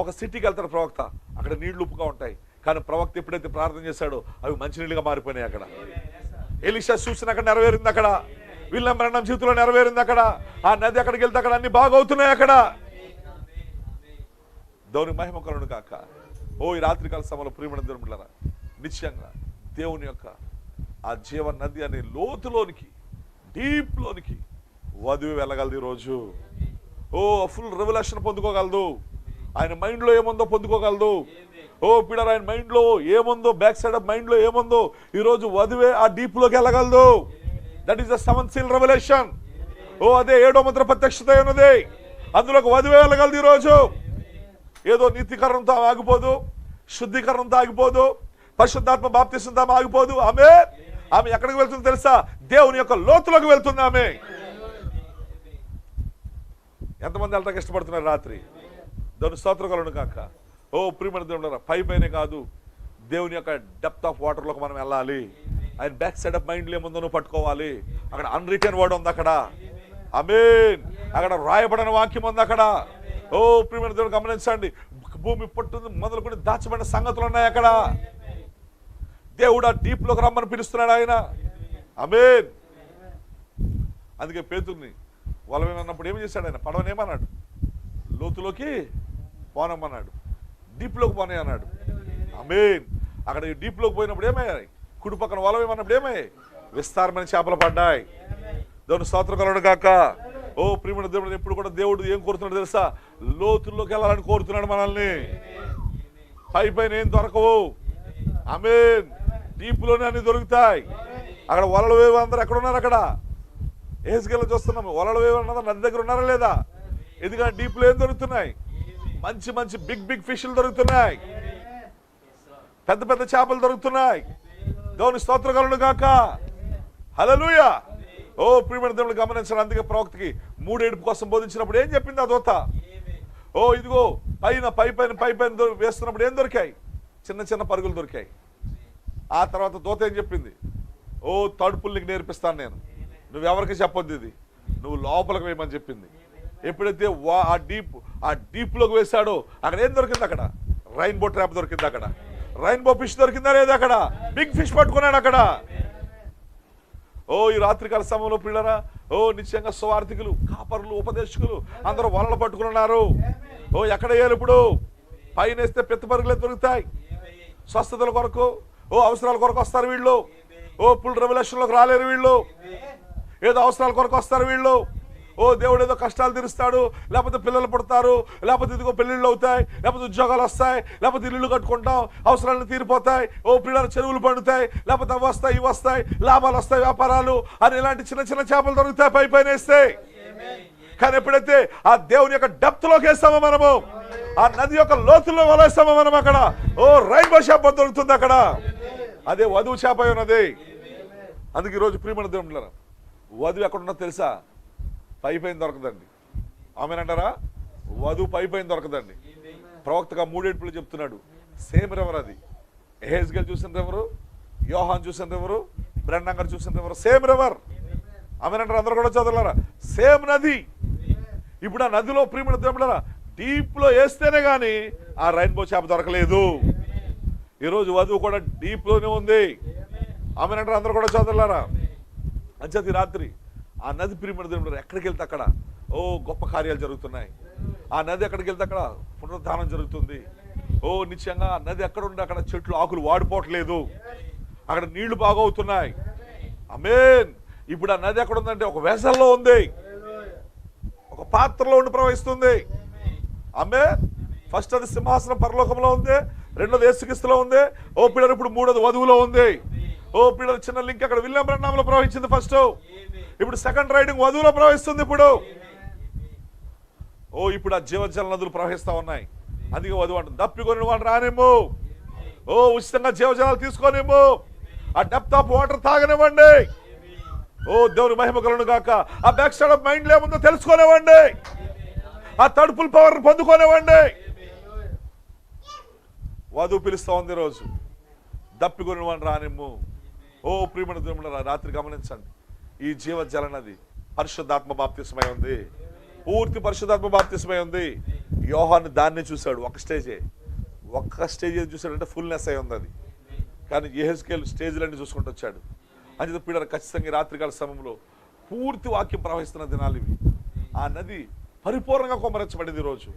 ఒక సిటీకి వెళ్తాడు ప్రవక్త, అక్కడ నీళ్లు ఉప్పుగా ఉంటాయి. కానీ ప్రవక్త ఎప్పుడైతే ప్రార్థన చేశాడో అవి మంచినీళ్ళుగా మారిపోయినాయి. అక్కడ ఎలీషా చూసిన అక్కడ నెరవేరింది. అక్కడ విలియం బ్రన్హాం జీవితంలో నెరవేరింది. అక్కడ ఆ నది అక్కడికి వెళ్తే అక్కడ అన్ని బాగవుతున్నాయి. అక్కడ దేవుని మహిమ కలుగును గాక. ఈ రాత్రికాల సమయంలో ప్రియమైన దేవుని బిడ్డలారా, నిశ్చయంగా దేవుని యొక్క ఆ జీవ నది అనే లోతులోనికి, డీప్లోనికి వధువు వెళ్ళగలదు ఈరోజు. ఫుల్ రెవల్యూషన్ పొందుకోగలదు. ఆయన మైండ్లో ఏముందో పొందుకోగలదు. పిల్లలు ఆయన మైండ్లో ఏముందో, బ్యాక్ సైడ్ ఆఫ్ మైండ్లో ఏముందో ఈరోజు వధువే ఆ డీప్లోకి వెళ్ళగలదు. That is the seventh seal revolution. అదే 7వ ముద్ర ప్రత్యక్షత ఉన్నది. అందులోకి వధువే వెళ్ళగలదు ఈరోజు. ఏదో నీతికరణంతో ఆగిపోదు, శుద్ధీకరణంతో ఆగిపోదు, పరిశుద్ధాత్మ బాప్తిసంతో ఆగిపోదు. ఆమె ఎక్కడికి వెళ్తుందో తెలుసా? దేవుని యొక్క లోతులోకి వెళ్తుంది ఆమె. ఎంతమంది వెళ్ళటానికి ఇష్టపడుతున్నారు రాత్రి? దేవుని స్తోత్రం కలుగును గాక. ప్రియమైన దేవుడు, పైనే కాదు, దేవుని యొక్క డెప్త్ ఆఫ్ వాటర్లోకి మనం వెళ్ళాలి. ఆయన బ్యాక్ సైడ్ ఆఫ్ మైండ్లో ఏముందో నువ్వు పట్టుకోవాలి. అక్కడ అన్రిటర్న్ వర్డ్ ఉంది. అక్కడ అక్కడ రాయబడిన వాక్యం ఉంది. అక్కడ ప్రియమైన దేవుడు గమనించండి, భూమి పట్టు మొదలుకొని దాచబడిన సంగతులు ఉన్నాయి అక్కడ. దేవుడు ఆ డీప్లోకి రమ్మని పిలుస్తున్నాడు ఆయన. అందుకే పేతుర్ని వలవేమన్నప్పుడు ఏమి చేశాడు ఆయన? పడవనేమన్నాడు? లోతులోకి పోనమ్మన్నాడు, డీప్లోకి పోనే అన్నాడు. అక్కడ డీప్లోకి పోయినప్పుడు ఏమయ్యాయి? కుడి పక్కన వలవేమన్నప్పుడు ఏమయ్యాయి? విస్తారమైన చేపలు పడ్డాయి. దేవుని స్తోత్రం కలుగును గాక. ప్రియమైన దేవుడు, ఎప్పుడు కూడా దేవుడు ఏం కోరుతున్నాడు తెలుసా? లోతుల్లోకి వెళ్ళాలని కోరుతున్నాడు మనల్ని. పైన ఏం దొరకవు. డీప్లోనే అన్ని దొరుకుతాయి. అక్కడ వలలు వేవు అందరు ఎక్కడ ఉన్నారు? అక్కడ ఏసుకెళ్ళి చూస్తున్నాము. వలలు వేవు అన్నదా నది దగ్గర ఉన్నారా లేదా? ఎందుకంటే డీప్లో ఏం దొరుకుతున్నాయి? మంచి మంచి బిగ్ ఫిష్లు దొరుకుతున్నాయి. పెద్ద పెద్ద చేపలు దొరుకుతున్నాయి. దేవుని స్తోత్రం కలుగును గాక. హల్లెలూయా. ప్రియమైన దేవుడు గమనించాలి. అందుకే ప్రవక్తకి 3 ఏడుపు కోసం బోధించినప్పుడు ఏం చెప్పింది ఆ దూత? ఇదిగో పైన వేస్తున్నప్పుడు ఏం దొరికాయి? చిన్న చిన్న పరుగులు దొరికాయి. ఆ తర్వాత దూత ఏం చెప్పింది? తడుపులు నీకు నేర్పిస్తాను నేను, నువ్వెవరికి చెప్పొద్దు, ఇది నువ్వు లోపలికి వేయమని చెప్పింది. ఎప్పుడైతే ఆ డీప్లోకి వేశాడో అక్కడ ఏం దొరికింది? అక్కడ రైన్బో ట్రాప్ దొరికింది. అక్కడ రైన్బో ఫిష్ దొరికిందా లేదా? అక్కడ బిగ్ ఫిష్ పట్టుకున్నాడు అక్కడ. ఈ రాత్రికాల సమయంలో పిల్లరా, నిశ్చయంగా స్వార్థికులు, కాపరులు, ఉపదేశకులు అందరూ వలలు పట్టుకున్నారు. ఎక్కడ వేయాలి ఇప్పుడు? పైన వేస్తే పెద్ద పరుగులే దొరుకుతాయి. స్వస్థతల కొరకు, అవసరాల కొరకు వస్తారు వీళ్ళు. ఫుల్ రెవల్యూషన్లోకి రాలేరు వీళ్ళు. ఏదో అవసరాల కొరకు వస్తారు వీళ్ళు. దేవుడు ఏదో కష్టాలు తీరుస్తాడు, లేకపోతే పిల్లలు పుడతారు, లేకపోతే ఇదిగో పెళ్ళిళ్ళు అవుతాయి, లేకపోతే ఉద్యోగాలు వస్తాయి, లేకపోతే ఇల్లు కట్టుకుంటాం, అవసరాలను తీరిపోతాయి, పిల్లల చెరువులు పండుతాయి, లేకపోతే అవి వస్తాయి, ఇవి వస్తాయి, లాభాలు వస్తాయి, వ్యాపారాలు అని ఇలాంటి చిన్న చిన్న చేపలు దొరుకుతాయి పైన వేస్తే. కానీ ఎప్పుడైతే ఆ దేవుని యొక్క డెప్త్ లోకి వేస్తామో మనము, ఆ నది యొక్క లోతుల్లో వలేస్తామో మనం, అక్కడ రైన్బో చేప దొరుకుతుంది. అక్కడ అదే వధువు చేప ఉన్నది. అందుకే ఈరోజు ప్రియమైన దేవుడు, వధువు ఎక్కడున్నా తెలుసా? పైన దొరకదండి. ఆమెనంటారా? వధువు పైన దొరకదండి. ప్రవక్తగా 3 ఏడుపులు చెప్తున్నాడు. సేమ్ రివర్ అది. ఎహెజ్కేల్ చూసిన రివరు, యోహాన్ చూసిన రివరు, బ్రెన్నాన్ గారు చూసిన రివరు, సేమ్ రివర్. ఆమెనంటారు. అందరూ కూడా చదవలేరా? సేమ్ నది. ఇప్పుడు ఆ నదిలో ప్రియమైన దేవుడా డీప్లో వేస్తేనే కానీ ఆ రైన్బో చేప దొరకలేదు. ఈరోజు వధువు కూడా డీప్లోనే ఉంది. ఆమెనంటారు. అందరూ కూడా చదవలేరా? అంచేది రాత్రి ఆ నది ప్రియమైన దేవుడు ఎక్కడికి వెళ్తే అక్కడ గొప్ప కార్యాలు జరుగుతున్నాయి. ఆ నది ఎక్కడికి వెళ్తే అక్కడ పునరుద్ధానం జరుగుతుంది. నిశ్చయంగా ఆ నది ఎక్కడ ఉండి అక్కడ చెట్లు ఆకులు వాడిపోవట్లేదు, అక్కడ నీళ్లు బాగవుతున్నాయి. ఇప్పుడు ఆ నది ఎక్కడ ఉందంటే ఒక వెసల్లో ఉంది, ఒక పాత్రలో ఉండి ప్రవహిస్తుంది. ఫస్ట్ అది సింహాసనం పరలోకంలో ఉంది, రెండోది యేసుక్రీస్తులో ఉంది, పిల్లలు ఇప్పుడు మూడోది వధువులో ఉంది. పిల్లలు చిన్న లింక్ అక్కడ విలియం బ్రన్నాంలో ప్రవహించింది ఫస్ట్, ఇప్పుడు సెకండ్ రైడింగ్ వధువులో ప్రవహిస్తుంది. ఇప్పుడు ఆ జీవజల నదులు ప్రవహిస్తా ఉన్నాయి. అందుకే వధువు అంటుంది, దప్పికొని వాళ్ళు రానేమో, ఉచితంగా జీవజలాలు తీసుకోనేమో, ఆ డెప్త్ ఆఫ్ వాటర్ తాగనివ్వండి. దేవుని మహిమ కలుగును గాక. ఆ బ్యాక్ సైడ్ ఆఫ్ మైండ్ ఏముందో తెలుసుకోనివ్వండి, ఆ తడుపుల పవర్ పొందుకోనివ్వండి. వధువు పిలుస్తా ఉంది రోజు, దప్పికొని వాళ్ళు రానేమో. ప్రియమైన దేవుడా, రాత్రి గమనించండి, ఈ జీవజల నది పరిశుద్ధాత్మ బాప్తిస్మై ఉంది, పూర్తి పరిశుద్ధాత్మ బాప్తిస్మై ఉంది. యోహాను దాన్ని చూశాడు, ఒక్క స్టేజ్ చూశాడంటే ఫుల్నెస్ అయి ఉంది అది. కానీ యెహెజ్కేలు స్టేజ్లన్నీ చూసుకుంటూ వచ్చాడు. అంచేత పిల్లలు ఖచ్చితంగా రాత్రికాల సమయంలో పూర్తి వాక్యం ప్రవహిస్తున్న దినాలు ఇవి. ఆ నది పరిపూర్ణంగా కొమ్మరించబడింది. ఈరోజు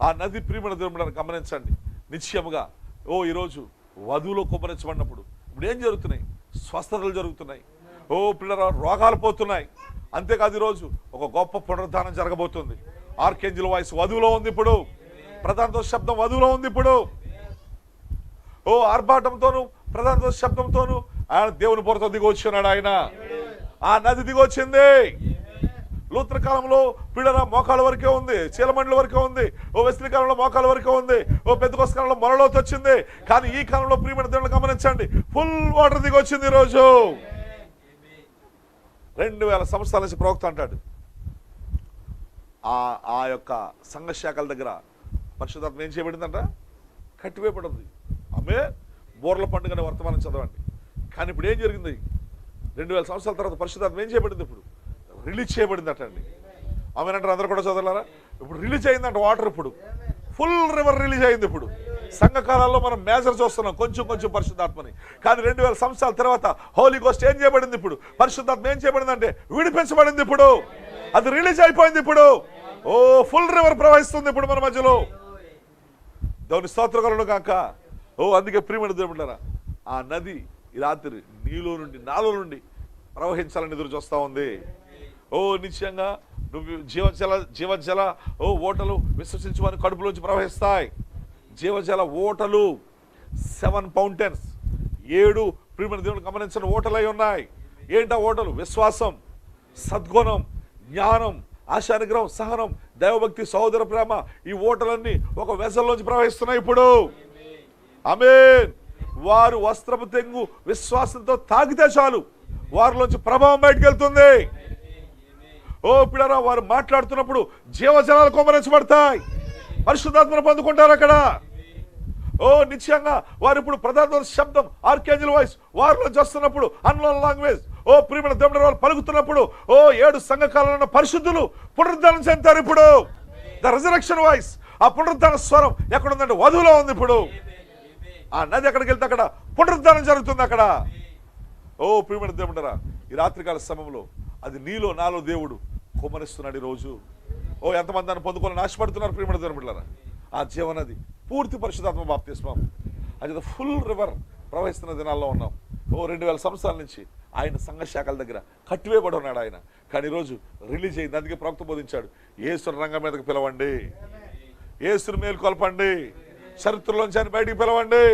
ఆ నది ప్రియమైన దేవుని గమనించండి. నిశ్చయముగా ఈరోజు వధువులో కుమ్మరించబడినప్పుడు ఇప్పుడు ఏం జరుగుతున్నాయి? స్వస్థతలు జరుగుతున్నాయి. పిల్లల రోగాలు పోతున్నాయి. అంతేకాదు ఈరోజు ఒక గొప్ప పునరుద్ధానం జరగబోతుంది. ఆర్కేంజిల్ వాయిస్ వధువులో ఉంది. ఇప్పుడు ప్రధాన శబ్దం వధువులో ఉంది. ఇప్పుడు ఆర్భాటంతోను ప్రధాన శబ్దంతోను ఆయన దేవుని పొరతో దిగొచ్చున్నాడు. ఆయన ఆ నది దిగొచ్చింది. లూత్ర కాలంలో పిల్లల మోకాల వరకే ఉంది, చీలమండల వరకే ఉంది. వెస్లీ కాలంలో మోకాల వరకే ఉంది. పెద్దకోస్ కాలంలో మొరలోతు వచ్చింది. కానీ ఈ కాలంలో ప్రియమైన దేవుని గమనించండి, ఫుల్ వాటర్ దిగొచ్చింది. ఈరోజు 2000 సంవత్సరాల నుంచి ప్రవక్త అంటాడు, ఆ యొక్క సంఘ శాఖల దగ్గర పరిశుద్ధాత్మ ఏం చేయబడిందంట? కట్టివేయబడింది. ఆమె బోర్ల పండుగనే వర్తమానం చదవండి. కానీ ఇప్పుడు ఏం జరిగింది? 2000 సంవత్సరాల తర్వాత పరిశుద్ధాత్మ ఏం చేయబడింది? ఇప్పుడు రిలీజ్ చేయబడిందట అండి. ఆమెనంటారు అందరూ కూడా చదవాలరా? ఇప్పుడు రిలీజ్ అయిందంట వాటర్. ఇప్పుడు ఫుల్ రివర్ రిలీజ్ అయింది. ఇప్పుడు సంఘకాలాల్లో మనం మేజర్ చూస్తున్నాం కొంచెం కొంచెం పరిశుద్ధాత్మని. కానీ 2000 సంవత్సరాల తర్వాత హోలీ గోస్ట్ ఏం చేయబడింది? ఇప్పుడు పరిశుద్ధాత్మ ఏం చేయబడింది అంటే విడిపించబడింది. ఇప్పుడు అది రిలీజ్ అయిపోయింది. ఇప్పుడు ఫుల్ రివర్ ప్రవహిస్తుంది ఇప్పుడు మన మధ్యలో. దేవుని స్తోత్రములు గాక. అందుకే ప్రియమైన దేవుడారా, ఆ నది ఈ రాత్రి నీలో నుండి నాలో నుండి ప్రవహించాలని ఎదురు చూస్తా ఉంది. నిశ్చయంగా నువ్వు జీవజల ఓటలు విశ్వసించమని కడుపులోంచి ప్రవహిస్తాయి. జీవజల ఓటలు 7 ఫౌంటైన్స్, 7 ప్రియమైన దేవుని గమనించిన ఓటలై ఉన్నాయి. ఏంటా ఓటలు? విశ్వాసం, సద్గుణం, జ్ఞానం, ఆశానిగ్రహం, సహనం, దైవభక్తి, సహోదర ప్రేమ. ఈ ఓటలన్నీ ఒక వెసల్లోంచి ప్రవహిస్తున్నాయి ఇప్పుడు. ఆమేన్. వారు వస్త్రపు తెంగు విశ్వాసంతో తాగితే చాలు వారిలోంచి ప్రభావం బయటకు వెళ్తుంది. పిల్లరా, వారు మాట్లాడుతున్నప్పుడు జీవజలాలు కుమ్మరించబడతాయి. పరిశుద్ధాత్మను పొందుకుంటారు అక్కడ. నిశ్చయంగా వారు ఇప్పుడు ప్రధాన శబ్దం ఆర్కేంజిల్ వాయిస్ వారిలోంచి వస్తున్నప్పుడు అన్నోన్ లాంగ్వేజ్ ప్రియమైన దేవుని వాళ్ళు పలుకుతున్నప్పుడు 7 సంఘకాలంలో పరిశుద్ధులు పునరుద్ధానం చెందుతారు. ఇప్పుడు ద రిజరెక్షన్ వాయిస్, ఆ పునరుద్ధాన స్వరం ఎక్కడుందంటే వధువులో ఉంది. ఇప్పుడు ఆ నది ఎక్కడికి వెళ్తే అక్కడ పునరుద్ధానం జరుగుతుంది. అక్కడ ప్రియమైన దేవుడరా, ఈ రాత్రికాల సమయంలో అది నీలో నాలో దేవుడు కుమ్మరిస్తున్నాడు. ఈరోజు ఎంతమంది దాన్ని పొందుకోవాలని ఆశపడుతున్నారు ప్రియమైన దేవుడులారా. ఆ జీవనది పూర్తి పరిశుద్ధాత్మ బాప్తిస్మం, అది ఫుల్ రివర్ ప్రవహిస్తున్న దినాల్లో ఉన్నాం. 2000 సంవత్సరాల నుంచి ఆయన సంఘ శాఖల దగ్గర కట్టివేయబడి ఉన్నాడు ఆయన. కానీ ఈరోజు రిలీజ్ అయింది. అందుకే ప్రవక్త బోధించాడు, యేసుని రంగం మీదకి పిలవండి, యేసుని మేలుకొల్పండి, చరిత్రలోంచి ఆయన బయటికి పిలవండి.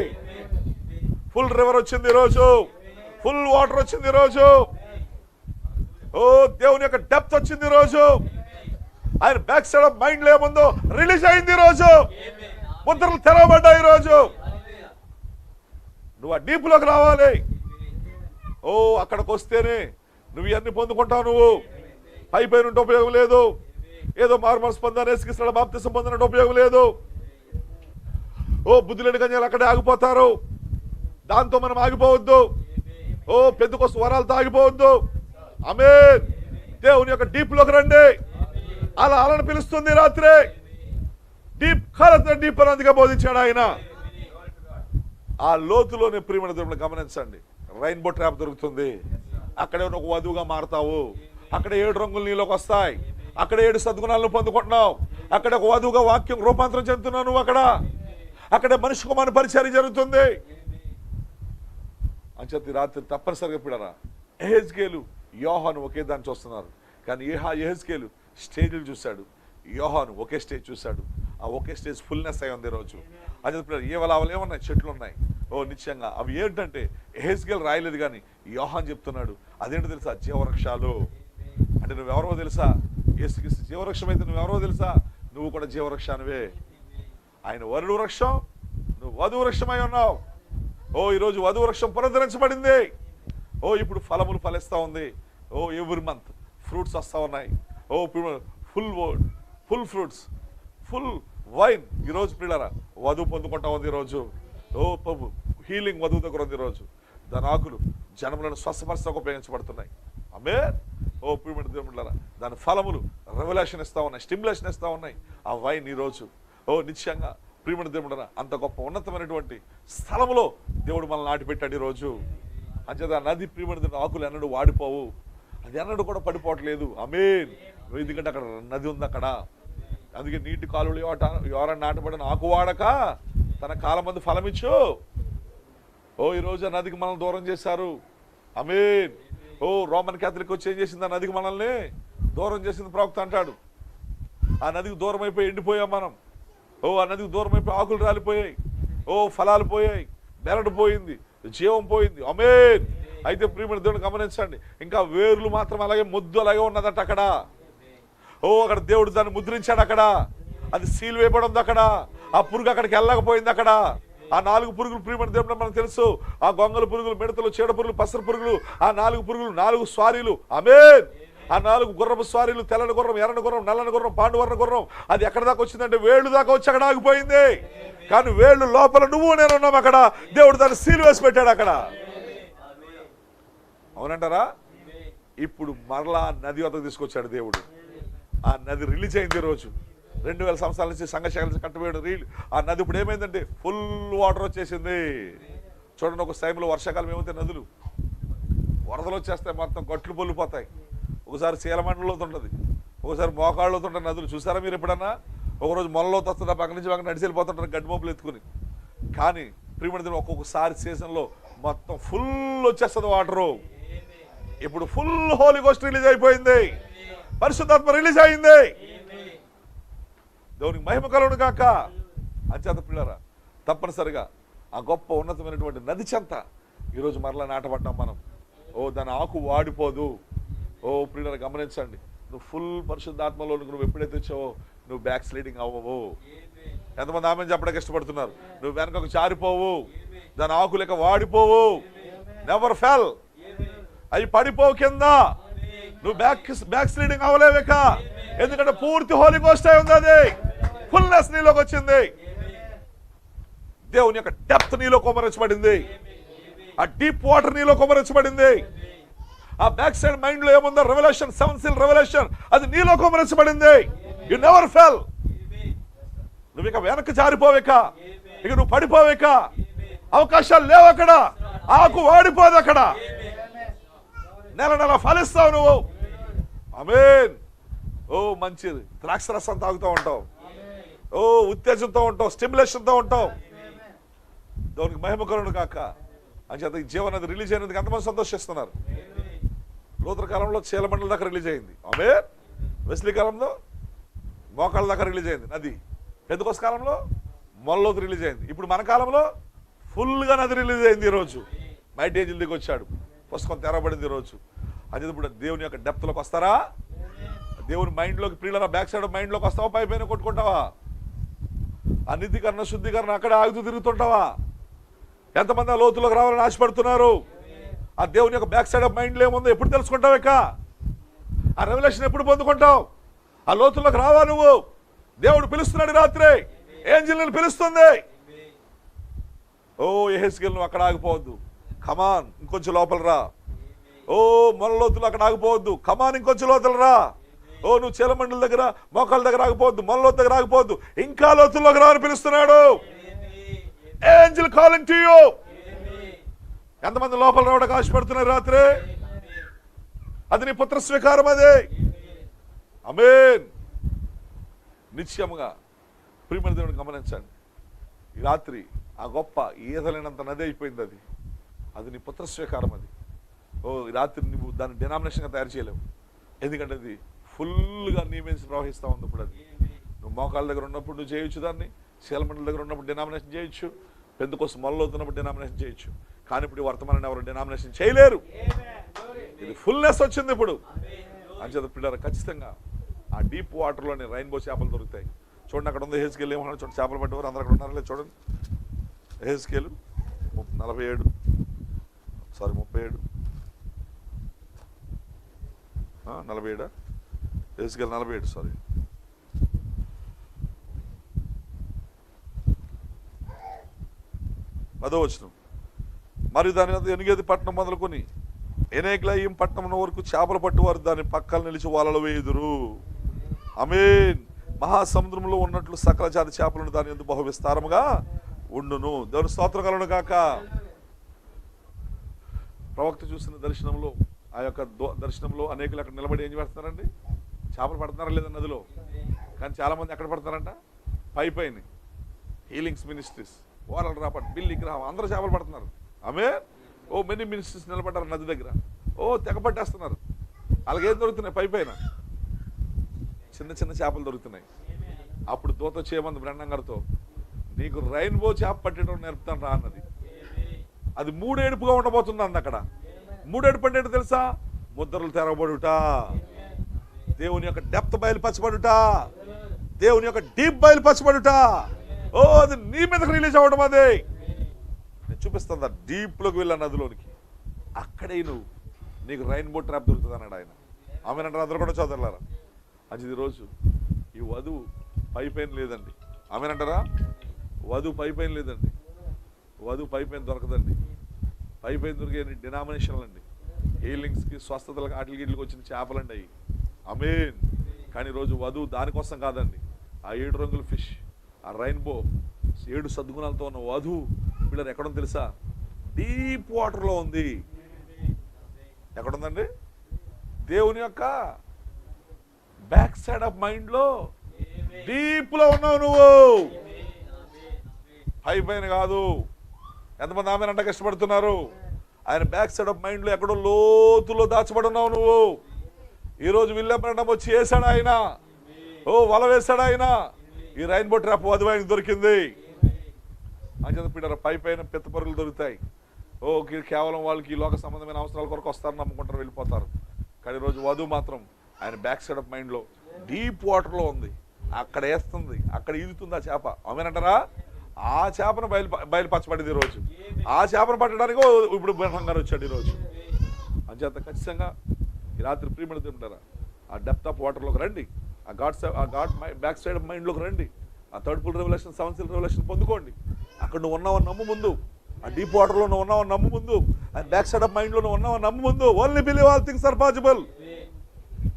ఫుల్ రివర్ వచ్చింది ఈరోజు, ఫుల్ వాటర్ వచ్చింది ఈరోజు. దేవుని యొక్క డెప్త్ వచ్చింది ఈరోజు. ఆయన బ్యాక్ సైడ్ ఆఫ్ మైండ్ ఏముందో రిలీజ్ అయింది ఈరోజు. ముద్రలు తెరవబడ్డాయి ఈరోజు. నువ్వు ఆ డీప్లోకి రావాలి. అక్కడికి వస్తేనే నువ్వు ఇవన్నీ పొందుకుంటావు. నువ్వు పైపై ఉంటే ఉపయోగం లేదు. ఏదో మారుమనసు పొందాలి, బాప్తిసం పొందినట్టు ఉపయోగం లేదు. బుద్ధిలేని కన్యలు అక్కడే ఆగిపోతారు. దాంతో మనం ఆగిపోవద్దు. పెద్దకొస్తు వరాలతో ఆగిపోవద్దు. ఆమేన్. దేవుని యొక్క డీప్ లోకి రండి. అలా అలను పిలుస్తుంది రాత్రి. డీప్ కాలతో డీప్ అని అందుకే బోధించాడు ఆయన. ఆ లోతులోనే ప్రియమైన దేవుని గమనించండి. రైన్బో ట్రాప్ దొరుకుతుంది. అక్కడే ఒక వధువుగా మారుతావు. అక్కడ 7 రంగులు నీలోకి వస్తాయి. అక్కడ 7 సద్గుణాలను పొందుకుంటున్నావు. అక్కడ ఒక వధువుగా వాక్యం రూపాంతరం చెందుతున్నావు. నువ్వు అక్కడే మనిషి కుమారు పరిచర్య జరుగుతుంది. అంచేత రాత్రి తప్పనిసరిగా పిల్లరా, యెహెజ్కేలు యోహాను ఒకే దాన్ని చూస్తున్నారు. కానీ యెహెజ్కేలు స్టేజ్లు చూశాడు, యోహాను ఒకే స్టేజ్ చూశాడు. ఆ ఒకే స్టేజ్ ఫుల్నెస్ అయి ఉంది ఈరోజు. అదే పిల్లలు ఏవలావలు ఏమన్నాయి? చెట్లు ఉన్నాయి. నిశ్చయంగా అవి ఏంటంటే యెహెజ్కేలు రాయలేదు, కానీ యోహాను చెప్తున్నాడు. అదేంటో తెలుసా? జీవవృక్షాలు. అంటే నువ్వెవరో తెలుసా? యేసుక్రీస్తు జీవవృక్షం అయితే నువ్వెవరో తెలుసా? నువ్వు కూడా జీవవృక్షానివే. ఆయన వరుడు వృక్షం, నువ్వు వధు వృక్షమై ఉన్నావు. ఈరోజు వధు వృక్షం పునరుద్ధరించబడింది. ఇప్పుడు ఫలములు ఫలిస్తూ ఉంది. ఎవ్రీ మంత్ ఫ్రూట్స్ వస్తూ ఉన్నాయి. Full fruits, full wine. ఈరోజు పిల్లరా వధువు పొందుకుంటా ఉంది ఈరోజు. హీలింగ్ వధువు దగ్గర ఉంది ఈరోజు. దాని ఆకులు జనములను స్వస్థపరచడానికి ఉపయోగించబడుతున్నాయి. ఆమేన్. ప్రియమైన దేవుళ్ళారా, దాని ఫలములు రెవల్యూషన్ ఇస్తూ ఉన్నాయి, స్టిమ్యులేషన్ ఇస్తూ ఉన్నాయి. ఆ వైన్ ఈరోజు నిశ్చయంగా ప్రియమైన దేవుళ్ళారా, అంత గొప్ప ఉన్నతమైనటువంటి స్థలములో దేవుడు మనల్ని నాటిపెట్టాడు ఈరోజు. అంచేత నది ప్రియమైన దేవుడు ఆకులు ఎన్నడూ వాడిపోవు, అది ఎన్నడూ కూడా పడిపోవట్లేదు. ఆమేన్. ఎందుకంటే అక్కడ నది ఉంది. అక్కడ అందుకే నీటి కాలువలు ఎవరన్నా నాటబడిన ఆకు వాడక తన కాలం మంది ఫలమిచ్చు. ఈరోజు ఆ నదికి మనల్ని దూరం చేశారు. ఆమేన్. రోమన్ క్యాథలిక్ వచ్చి ఏం చేసింది? ఆ నదికి మనల్ని దూరం చేసింది ప్రవక్త అంటాడు. ఆ నదికి దూరం అయిపోయి ఎండిపోయాం మనం. ఆ నదికి దూరం అయిపోయి ఆకులు రాలిపోయాయి. ఫలాలు పోయాయి, బెరడు పోయింది, జీవం పోయింది. ఆమేన్. అయితే ప్రియమైన దేవుని గమనించండి, ఇంకా వేర్లు మాత్రం అలాగే ముద్దు అలాగే ఉన్నదట అక్కడ. అక్కడ దేవుడు దాన్ని ముద్రించాడు. అక్కడ అది సీల్ వేయబడి ఉంది. అక్కడ ఆ పురుగు అక్కడికి వెళ్ళకపోయింది. అక్కడ ఆ 4 పురుగులు ప్రియమైన దేవుడు మనకు తెలుసు. ఆ గొంగల పురుగులు, మిడతలు, చీడ పురుగులు, పసర పురుగులు, ఆ 4 పురుగులు, 4 స్వారీలు. ఆమేన్. ఆ 4 గుర్రపు స్వారీలు, తెల్లని గుర్రం, ఎర్రని గుర్రం, నల్లని గుర్రం, పాండువర్ణ గుర్రం, అది ఎక్కడ దాకా వచ్చిందంటే వేళ్ళు దాకా వచ్చి అక్కడ ఆగిపోయింది. కానీ వేళ్ళు లోపల నువ్వు నేను ఉన్నాం. అక్కడ దేవుడు దాన్ని సీల్ వేసి పెట్టాడు అక్కడ. అవునంటారా? ఇప్పుడు మరలా నది వద్దకు తీసుకొచ్చాడు దేవుడు. ఆ నది రిలీజ్ అయింది రోజు. 2000 సంవత్సరాల నుంచి సంఘశాఖల కట్టబోయాడు రీల్. ఆ నది ఇప్పుడు ఏమైందంటే ఫుల్ వాటర్ వచ్చేసింది. చూడండి, ఒక టైంలో వర్షాకాలం ఏమవుతాయి, నదులు వరదలు వచ్చేస్తాయి, మొత్తం గట్లు పొల్లిపోతాయి. ఒకసారి శీలమండలంలో ఉంటుంది, ఒకసారి మోకాళ్ళతో ఉంటాయి నదులు. చూసారా మీరు ఎప్పుడన్నా? ఒకరోజు మొలలోతో వస్తుందా, పక్క నుంచి పక్కన నడిచి వెళ్ళిపోతుంటారు గడ్డి మోపులు ఎత్తుకుని. కానీ ప్రియమైన ఒక్కొక్కసారి సీజన్లో మొత్తం ఫుల్ వచ్చేస్తుంది వాటరు. ఇప్పుడు ఫుల్ హోలీ గోస్ట్ రిలీజ్ అయిపోయింది, పరిశుద్ధాత్మ రిలీజ్ అయింది. దేవునికి మహిమ కలుగును గాక. అంచేత పిల్లరా, తప్పనిసరిగా ఆ గొప్ప ఉన్నతమైనటువంటి నది చెంత ఈరోజు మరలా నాటబడ్డాం మనం. దాని ఆకు వాడిపోదు. పిల్లలు గమనించండి, నువ్వు ఫుల్ పరిశుద్ధాత్మలో నువ్వు ఎప్పుడైతే వచ్చావో నువ్వు బ్యాక్ స్లైడింగ్ అవ్వవు. ఎంతమంది ఆమె చెప్పడానికి ఇష్టపడుతున్నారు? నువ్వు వెనకకు జారిపోవు, దాని ఆకు లేక వాడిపోవు. నెవర్ ఫెల్, అవి పడిపోవు కింద. నువ్వు బ్యాక్ స్లైడింగ్ అవ్వలేవిక. ఎందుకంటే పూర్తి హోలీ గోస్ట్ అయి ఉంది. అది ఫుల్నెస్ నీలోకి వచ్చింది. దేవుని యొక్క డెప్త్ నీలో కుమరించబడింది. ఆ డీప్ వాటర్ నీలో కుమరించబడింది. ఆ బ్యాక్ సైడ్ మైండ్ లో ఏముందో రెవల్యూషన్, 7 సీల్ రెవల్యూషన్, అది నీలో కుమరించబడింది. యు నెవర్ ఫెల్. నువ్వు ఇక వెనక్కి జారిపోవిక, ఇక నువ్వు పడిపోవిక. అవకాశాలు లేవు అక్కడ. ఆకు వాడిపోదు అక్కడ. నెల నెల ఫలిస్తావు నువ్వు. ఆమేన్. మంచిది. ద్రాక్ష రసం తాగుతూ ఉంటావు, ఉత్తేజంతో ఉంటావు, స్టిమ్యులేషన్తో ఉంటావు. దేవునికి మహిమ కలుగును గాక. అంచేత ఈ జీవనది రిలీజ్ అయినందుకు ఎంతమంది సంతోషిస్తున్నారు? లూథర్ కాలంలో చీలమండల దాకా రిలీజ్ అయింది. ఆమేన్. వెస్లీ కాలంలో మోకాళ్ళ దాకా రిలీజ్ అయింది నది. పెంతెకోస్తు కాలంలో మొలలోతు రిలీజ్ అయింది. ఇప్పుడు మన కాలంలో ఫుల్గా నది రిలీజ్ అయింది. ఈరోజు మైట్ ఏజిల్ దిగి వచ్చాడు, పుస్తకం తెరబడింది ఈరోజు. అది ఇప్పుడు దేవుని యొక్క డెప్త్లోకి వస్తారా? దేవుని మైండ్లోకి, ప్రియుల బ్యాక్ సైడ్ మైండ్లోకి వస్తావా? పై పైన కొట్టుకుంటావా? ఆ నిధికరణ, శుద్ధీకరణ అక్కడే ఆగుతూ తిరుగుతుంటావా? ఎంతమంది ఆ లోతులోకి రావాలని ఆశపడుతున్నారు? ఆ దేవుని యొక్క బ్యాక్ సైడ్ ఆఫ్ మైండ్లో ఏముందో ఎప్పుడు తెలుసుకుంటావు? ఇక ఆ రెవల్యూషన్ ఎప్పుడు పొందుకుంటావు? ఆ లోతుల్లోకి రావా నువ్వు? దేవుడు పిలుస్తున్నాడు రాత్రి, ఏంజిల్ నిన్ను పిలుస్తుంది. యెహెజ్కేలు నువ్వు అక్కడ ఆగిపోవద్దు, కమాన్ ఇంకొంచెం లోపల రా. మొల లోతులు అక్కడ ఆగిపోవద్దు, కమాన్ ఇంకొంచెం లోతులు రా. నువ్వు చీలమండల దగ్గర, మోకాళ్ళ దగ్గర ఆగిపోవద్దు, మొల లోతు దగ్గర ఆగిపోవద్దు, ఇంకా లోతుల్లోకి రా అని పిలుస్తున్నాడు. Angel calling to you. ఎంతమంది లోపల రావడానికి ఆశపడుతున్నారు రాత్రి? అది నీ పుత్ర స్వీకారం. అదే ఆమేన్. నిశ్చయముగా ప్రియమైన దేవుని గమనించండి, ఈ రాత్రి ఆ గొప్ప ఈదలేనంత నది అయిపోయింది. అది నీ పుత్ర స్వీకారం. అది ఈ రాత్రి నువ్వు దాన్ని డినామినేషన్గా తయారు చేయలేవు. ఎందుకంటే అది ఫుల్గా నీ మీద ప్రవహిస్తూ ఉంది. ఇప్పుడు అది నువ్వు మోకాళ్ళ దగ్గర ఉన్నప్పుడు నువ్వు చేయొచ్చు, దాన్ని శీలమండల దగ్గర ఉన్నప్పుడు డినామినేషన్ చేయొచ్చు, పెంతెకోస్తు మొదలవుతున్నప్పుడు డినామినేషన్ చేయొచ్చు. కానీ ఇప్పుడు వర్తమానాన్ని ఎవరు డినామినేషన్ చేయలేరు. ఇది ఫుల్నెస్ వచ్చింది ఇప్పుడు. అంచేత పిల్లలు ఖచ్చితంగా ఆ డీప్ వాటర్లోని రైన్బో చేపలు దొరుకుతాయి. చూడండి, అక్కడ ఉంది యెహెజ్కేలు. ఏమన్నా చూడండి, చేపలు పట్టేవారు అందరు అక్కడ ఉన్నారా లేదు చూడండి. యెహెజ్కేలు 37 47 47 యెహెజ్కేలు 47 10వ మరియు దాని మీద ఎనిగేది పట్టణం మొదలుకొని ఎనేగ్లయిం పట్టణం వరకు చేపలు పట్టువారు దాని పక్కన నిలిచి వలలు వేయుదురు. ఆమేన్. మహాసముద్రంలో ఉన్నట్లు సకల జాతి చేపలను దాని యందు బహు విస్తారముగా ఉండును. దేవుని స్తోత్రం కలుగును గాక. ప్రవక్త చూసిన దర్శనంలో, ఆ యొక్క దర్శనంలో అనేకులు అక్కడ నిలబడి ఏం చేస్తున్నారండి? చేపలు పడుతున్నారా లేదా నదిలో? కానీ చాలామంది ఎక్కడ పడతారంట? పైన హీలింగ్స్ మినిస్ట్రీస్, ఓరల్ రాపట్, బిల్లింగ్ రావు, అందరూ చేపలు పడుతున్నారు. ఆమె మెనీ మినిస్ట్రీస్ నిలబడ్డారు నది దగ్గర, తెగ పట్టేస్తున్నారు. అలాగేం దొరుకుతున్నాయి? పైన చిన్న చిన్న చేపలు దొరుకుతున్నాయి. అప్పుడు దూత చేయమంది బ్రహ్మం గారితో, నీకు రైన్బో చేప పట్టడం నేర్పుతాను రా అన్నది. అది 3 ఏడుపుగా ఉండబోతుంది అంది. అక్కడ 3 ఏడుపు అంటే తెలుసా? ముద్రలు తెరవబడుట, దేవుని యొక్క డెప్త్ బయలుపరచబడుట, దేవుని యొక్క డీప్ బయలుపరచబడుట. అది నీ మీదకి రిలీజ్ అవ్వడం. అదే నేను చూపిస్తాను. డీప్ లోకి వెళ్ళా నదిలోనికి, అక్కడే నీకు రైన్బో ట్రాప్ దొరుకుతుంది అన్నాడు ఆయన. ఆమెనంటారు అందరూ కూడా చదవలేరా? అది ఈరోజు ఈ వధువు పైన లేదండి. ఆమెనంటారా? వధువు పైన లేదండి. వధువు పైన దొరకదండి. పైన దొరికే డినామినేషన్లు అండి, హీలింగ్స్కి, స్వస్థతలకు, ఆటలకి గిట్లకి వచ్చిన చేపలండి అవి. ఆమేన్. కానీ ఈరోజు వధువు దానికోసం కాదండి. ఆ 7 రంగుల ఫిష్, ఆ రైన్బో, 7 సద్గుణాలతో ఉన్న వధువు పిల్లలు ఎక్కడుంది తెలుసా? డీప్ వాటర్లో ఉంది. ఎక్కడుందండి? దేవుని యొక్క బ్యాక్ సైడ్ ఆఫ్ మైండ్లో, డీప్లో ఉన్నావు నువ్వు, పైన కాదు. ఎంతమంది ఆమె అంటే కష్టపడుతున్నారు? ఆయన బ్యాక్ సైడ్ ఆఫ్ మైండ్లో ఎక్కడో లోతులో దాచబడి ఉన్నావు నువ్వు. ఈరోజు విల్లెంబరణం వచ్చి వేశాడు ఆయన, వల వేశాడు ఆయన. ఈ రైన్బో ట్రాప్ వధువు ఆయనకు దొరికింది. అంచేత పిల్లలు పైన పిత్త పరుగులు దొరుకుతాయి. కేవలం వాళ్ళకి ఈ లోక సంబంధమైన అవసరాల కొరకు వస్తారని నమ్ముకుంటారు, వెళ్ళిపోతారు. కానీ ఈరోజు వధువు మాత్రం ఆయన బ్యాక్ సైడ్ ఆఫ్ మైండ్లో డీప్ వాటర్లో ఉంది. అక్కడ వేస్తుంది, అక్కడ ఈదుతుంది ఆ చేప. ఆమెనంటారా? ఆ చేపను బయలుపరచబడింది ఈరోజు. ఆ చేపను పట్టడానికి ఇప్పుడు బ్రహ్మం గారు వచ్చాడు ఈరోజు. అంచేత ఖచ్చితంగా ఈ రాత్రి ప్రియమైన తింటారా, ఆ డెప్త్ ఆఫ్ వాటర్లోకి రండి, ఆ గాడ్ బ్యాక్ సైడ్ ఆఫ్ మైండ్లోకి రండి. ఆ 3rd full revelation, 7th seal revelation పొందుకోండి. అక్కడ నువ్వు ఉన్నావని నమ్ము ముందు, ఆ డీప్ వాటర్లో నువ్వు ఉన్నావని నమ్ము ముందు, ఆ బ్యాక్ సైడ్ ఆఫ్ మైండ్లో నువ్వు ఉన్నావని నమ్ము ముందు. Only believe all things are possible.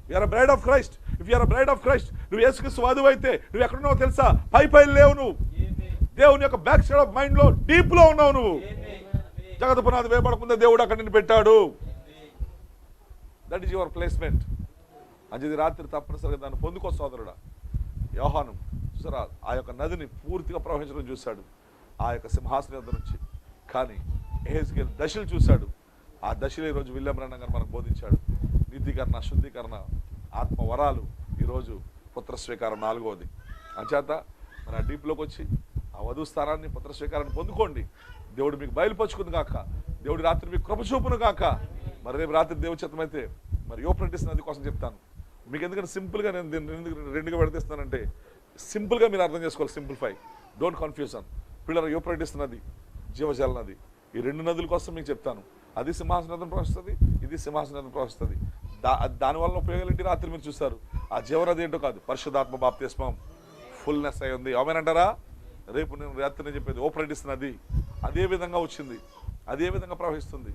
You're a bride of Christ. If you're a bride of Christ, నువ్వు యేసుక్రీస్తు వధువు అయితే నువ్వు ఎక్కడున్నావో తెలుసా? పైన లేవు నువ్వు. దేవుని యొక్క బ్యాక్ సైడ్ ఆఫ్ మైండ్లో డీప్లో ఉన్నావు నువ్వు. జగత పునాది వేయబడకుండా దేవుడు అక్కడ నిన్ను పెట్టాడు. That is your placement. అది రాత్రి తప్పనిసరిగా దాన్ని పొందుకో సోదరుడా. యోహాను చూసారా, ఆ యొక్క నదిని పూర్తిగా ప్రవహించడం చూశాడు ఆ యొక్క సింహాసనం వద్ద నుంచి. కానీ ఎహెజ్కేలు దశలు చూశాడు. ఆ దశలు ఈరోజు విల్లియం గారు మనకు బోధించాడు. నీతీకరణ, శుద్ధీకరణ, ఆత్మ వరాలు, ఈరోజు పుత్ర స్వీకారం 4వది. అంచేత మన డీప్లోకి వచ్చి ఆ వధువు స్థానాన్ని, పుత్ర స్వీకారాన్ని పొందుకోండి. దేవుడు మీకు బయలుపరుచుకుంది కాక, దేవుడి రాత్రి మీకు కృప చూపును కాక. మరి రేపు రాత్రి దేవుడి చిత్తమైతే మరి యూఫ్రటీస్ నది కోసం చెప్తాను మీకు. ఎందుకంటే సింపుల్గా నేను దీన్ని 2గా పెడతీస్తానంటే సింపుల్గా మీరు అర్థం చేసుకోవాలి. Simplify, don't confusion. పిల్లల యూఫ్రటీస్ నది, జీవజల నది, ఈ 2 నదుల కోసం మీకు చెప్తాను. అది సింహాసనం ప్రవహిస్తుంది, ఇది సింహాసనం ప్రవహిస్తుంది. దానివల్ల ఉపయోగాలు ఏంటి రాత్రి మీరు చూస్తారు. ఆ జీవనది ఏంటో కాదు, పరిశుద్ధాత్మ బాప్తిస్మం ఫుల్నెస్ అయి ఉంది. ఆమేనంటారా? రేపు నేను రాత్రి చెప్పేది యూఫ్రటీస్ నది అదే విధంగా వచ్చింది, అదే విధంగా ప్రవహిస్తుంది.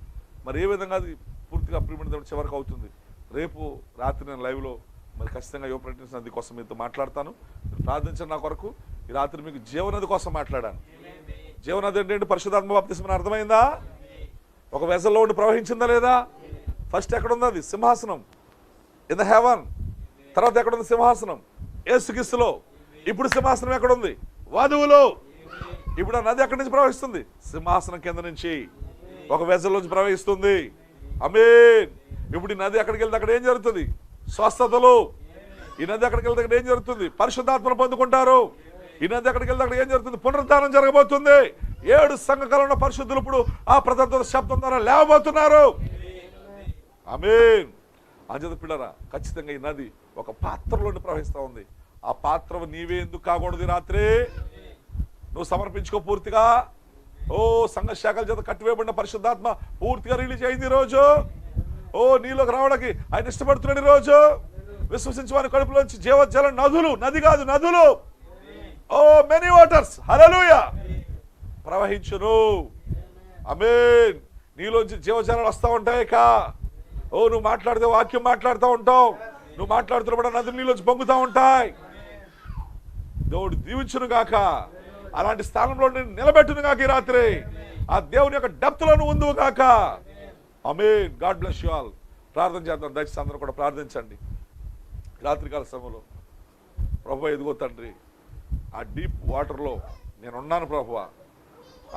మరి ఏ విధంగా అది పూర్తిగా ప్రియమైన చివరికి అవుతుంది. రేపు రాత్రి నేను లైవ్లో మరి ఖచ్చితంగా యూఫ్రటీస్ నది కోసం మీతో మాట్లాడతాను. మీరు ప్రార్థించండి నా కొరకు. ఈ రాత్రి మీకు జీవనది కోసం మాట్లాడాను. జీవనది ఏంటంటే పరిశుద్ధాత్మ బాప్తిస్మం. అర్థమైందా? ఒక వెజల్లో ఉండి ప్రవహించిందా లేదా? ఫస్ట్ ఎక్కడుంది? అది సింహాసనం ఇన్ ద హెవెన్. తర్వాత ఎక్కడుంది? సింహాసనం యేసుక్రీస్తులో. ఇప్పుడు సింహాసనం ఎక్కడుంది? వధువులో. ఇప్పుడు ఆ నది ఎక్కడి నుంచి ప్రవహిస్తుంది? సింహాసనం కింద నుంచి ఒక వెజల్లోంచి ప్రవహిస్తుంది. ఆమేన్. ఇప్పుడు ఈ నది ఎక్కడికి వెళ్తే అక్కడ ఏం జరుగుతుంది? స్వస్థతలు. ఈ నది ఎక్కడికి వెళ్తే అక్కడ ఏం జరుగుతుంది? పరిశుద్ధాత్మను పొందుకుంటారు. ఈ నది ఎక్కడికి వెళ్తే అక్కడ ఏం జరుగుతుంది? పునరుద్ధానం జరగబోతుంది. 7 సంఘకాలంలో పరిశుద్ధులు ఇప్పుడు ఆ ప్రతిధ్వని శబ్దం ద్వారా లేవబోతున్నారు. ఆమేన్. అంజద పిల్లరా, ఖచ్చితంగా ఈ నది ఒక పాత్రలోని ప్రవహిస్తూ ఉంది. ఆ పాత్ర నీవే ఎందుకు కాకూడదు? రాత్రి నువ్వు సమర్పించుకో పూర్తిగా. సంఘ శాఖల చేత కట్టివేయబడిన పరిశుద్ధాత్మ పూర్తిగా రిలీజ్ అయింది ఈరోజు. నీలోకి రావడానికి ఆయన ఇష్టపడుతున్నాడు ఈరోజు. విశ్వసించి వారి కడుపులోంచి జీవజల నదులు, నది కాదు నదులు, మెనీ వాటర్స్, హల్లెలూయా, ప్రవహించును. ఆమేన్. నీలోంచి జీవజలాలు వస్తూ ఉంటాయి. నువ్వు మాట్లాడితే వాక్యం మాట్లాడుతూ ఉంటావు. నువ్వు మాట్లాడుతున్నప్పుడు నదులు నీలోంచి పొంగుతూ ఉంటాయి. దేవుడు దీవించును గాక. అలాంటి స్థానంలో నేను నిలబెట్టును గాక. ఈ రాత్రి ఆ దేవుని యొక్క డెప్త్లో నువ్వు ఉందువు గాక. Amen. God bless you all. ప్రార్థన చేద్దాం. దయచేసి అందరూ కూడా ప్రార్థించండి. రాత్రికాల సమయంలో ప్రభువా ఎదుగో తండ్రి, ఆ డీప్ వాటర్లో నేను ఉన్నాను ప్రభువా,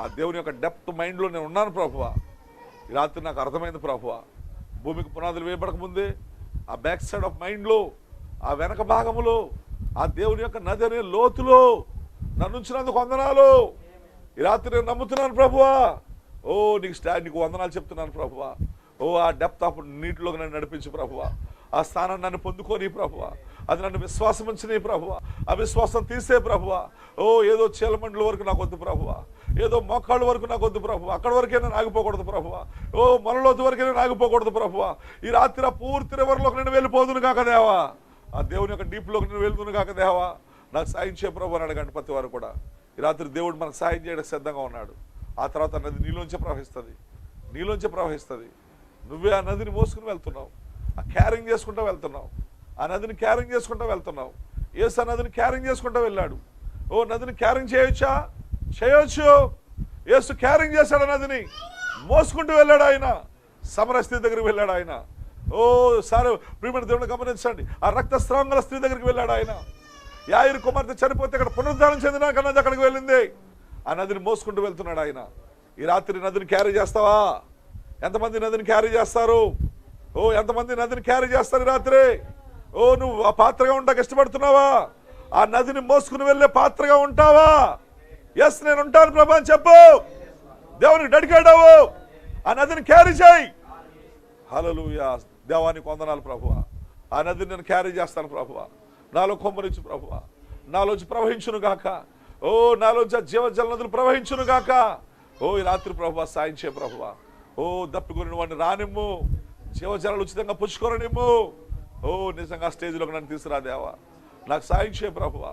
ఆ దేవుని యొక్క డెప్త్ మైండ్లో నేను ఉన్నాను ప్రభువా. ఈ రాత్రి నాకు అర్థమైంది ప్రభువా, భూమికి పునాదులు వేయబడక ముందే ఆ బ్యాక్ సైడ్ ఆఫ్ మైండ్లో, ఆ వెనక భాగములో ఆ దేవుని యొక్క నది అనే లోతులో నన్ను ఉంచినందుకు వందనాలు. ఈ రాత్రి నేను నమ్ముతున్నాను ప్రభువా. ఓ నీకు వందనాలు చెప్తున్నాను ప్రభువా. ఓ ఆ డెప్త్ ఆఫ్ నీటిలోకి నన్ను నడిపించు ప్రభువా. ఆ స్థానాన్ని నన్ను పొందుకోని ప్రభువా. అది నన్ను విశ్వాసం ఉంచిని ప్రభువా. ఆ విశ్వాసం తీసే ప్రభువా. ఓ ఏదో చీలమండల వరకు నాకు వద్దు ప్రభువా, ఏదో మోకాళ్ళ వరకు నాకు వద్దు ప్రభువా, అక్కడ వరకే నేను ఆగిపోకూడదు ప్రభువా. ఓ మనలోతు వరకే నేను ఆగిపోకూడదు ప్రభువా. ఈ రాత్రి ఆ పూర్తి రివర్లోకి నేను వెళ్ళిపోదును కాక దేవా, ఆ దేవుని యొక్క డీప్లోకి నేను వెళ్తును కాక దేవా, నాకు సాయం చేయ ప్రభు అని అడగండి ప్రతి వారు కూడా. ఈ రాత్రి దేవుడు మనకు సాయం చేయడానికి సిద్ధంగా ఉన్నాడు. ఆ తర్వాత నది నీలోంచే ప్రవహిస్తుంది, నీలోంచే ప్రవహిస్తుంది. నువ్వే ఆ నదిని మోసుకుని వెళ్తున్నావు, ఆ క్యారింగ్ చేసుకుంటూ వెళ్తున్నావు, ఆ నదిని క్యారింగ్ చేసుకుంటూ వెళ్తున్నావు. యేసు ఆ నదిని క్యారింగ్ చేసుకుంటూ వెళ్ళాడు. ఓ నదిని క్యారింగ్ చేయొచ్చా? చేయొచ్చు. యేసు క్యారింగ్ చేశాడు, నదిని మోసుకుంటూ వెళ్ళాడు. ఆయన సమర స్త్రీ దగ్గరికి వెళ్ళాడు. ఆయన ఓ సార్ ప్రియమైన దేవుని గమనించండి, ఆ రక్తస్రావం గల స్త్రీ దగ్గరికి వెళ్ళాడు. ఆయన యాయిరు కుమార్తె చనిపోతే అక్కడ పునరుద్ధానం చెందినాక నది అక్కడికి వెళ్ళింది. ఆ నదిని మోసుకుంటూ వెళ్తున్నాడు ఆయన. ఈ రాత్రి నదిని క్యారీ చేస్తావా? ఎంతమంది నదిని క్యారీ చేస్తారు? ఓ ఎంతమంది నదిని క్యారీ చేస్తారు ఈ రాత్రి? ఓ నువ్వు ఆ పాత్రగా ఉంటాక ఇష్టపడుతున్నావా? ఆ నదిని మోసుకుని వెళ్ళే పాత్రగా ఉంటావా? ఎస్ నేను ఉంటాను ప్రభా అని చెప్పు. దేవునికి డెడికేట్ అవ్వు, ఆ నదిని క్యారీ చేయి. హల్లెలూయా. దేవానికి వందనాలు ప్రభువా. ఆ నదిని నేను క్యారీ చేస్తాను ప్రభువా. నాలో కొమ్మరించు ప్రభువా, నాలోంచి ప్రవహించును గాక. ఓ నాలోంచి జీవజల నదులు ప్రవహించును గాక. ఓ ఈ రాత్రి ప్రభువా సాయం చేయ ప్రభువా. ఓ దప్పికొని వాడిని రానిమ్ము, జీవజలాలు ఉచితంగా పుచ్చుకోరనిమ్ము. ఓ నిజంగా స్టేజ్లోకి నన్ను తీసుకురా దేవా, నాకు సాయం చేయ ప్రభువా.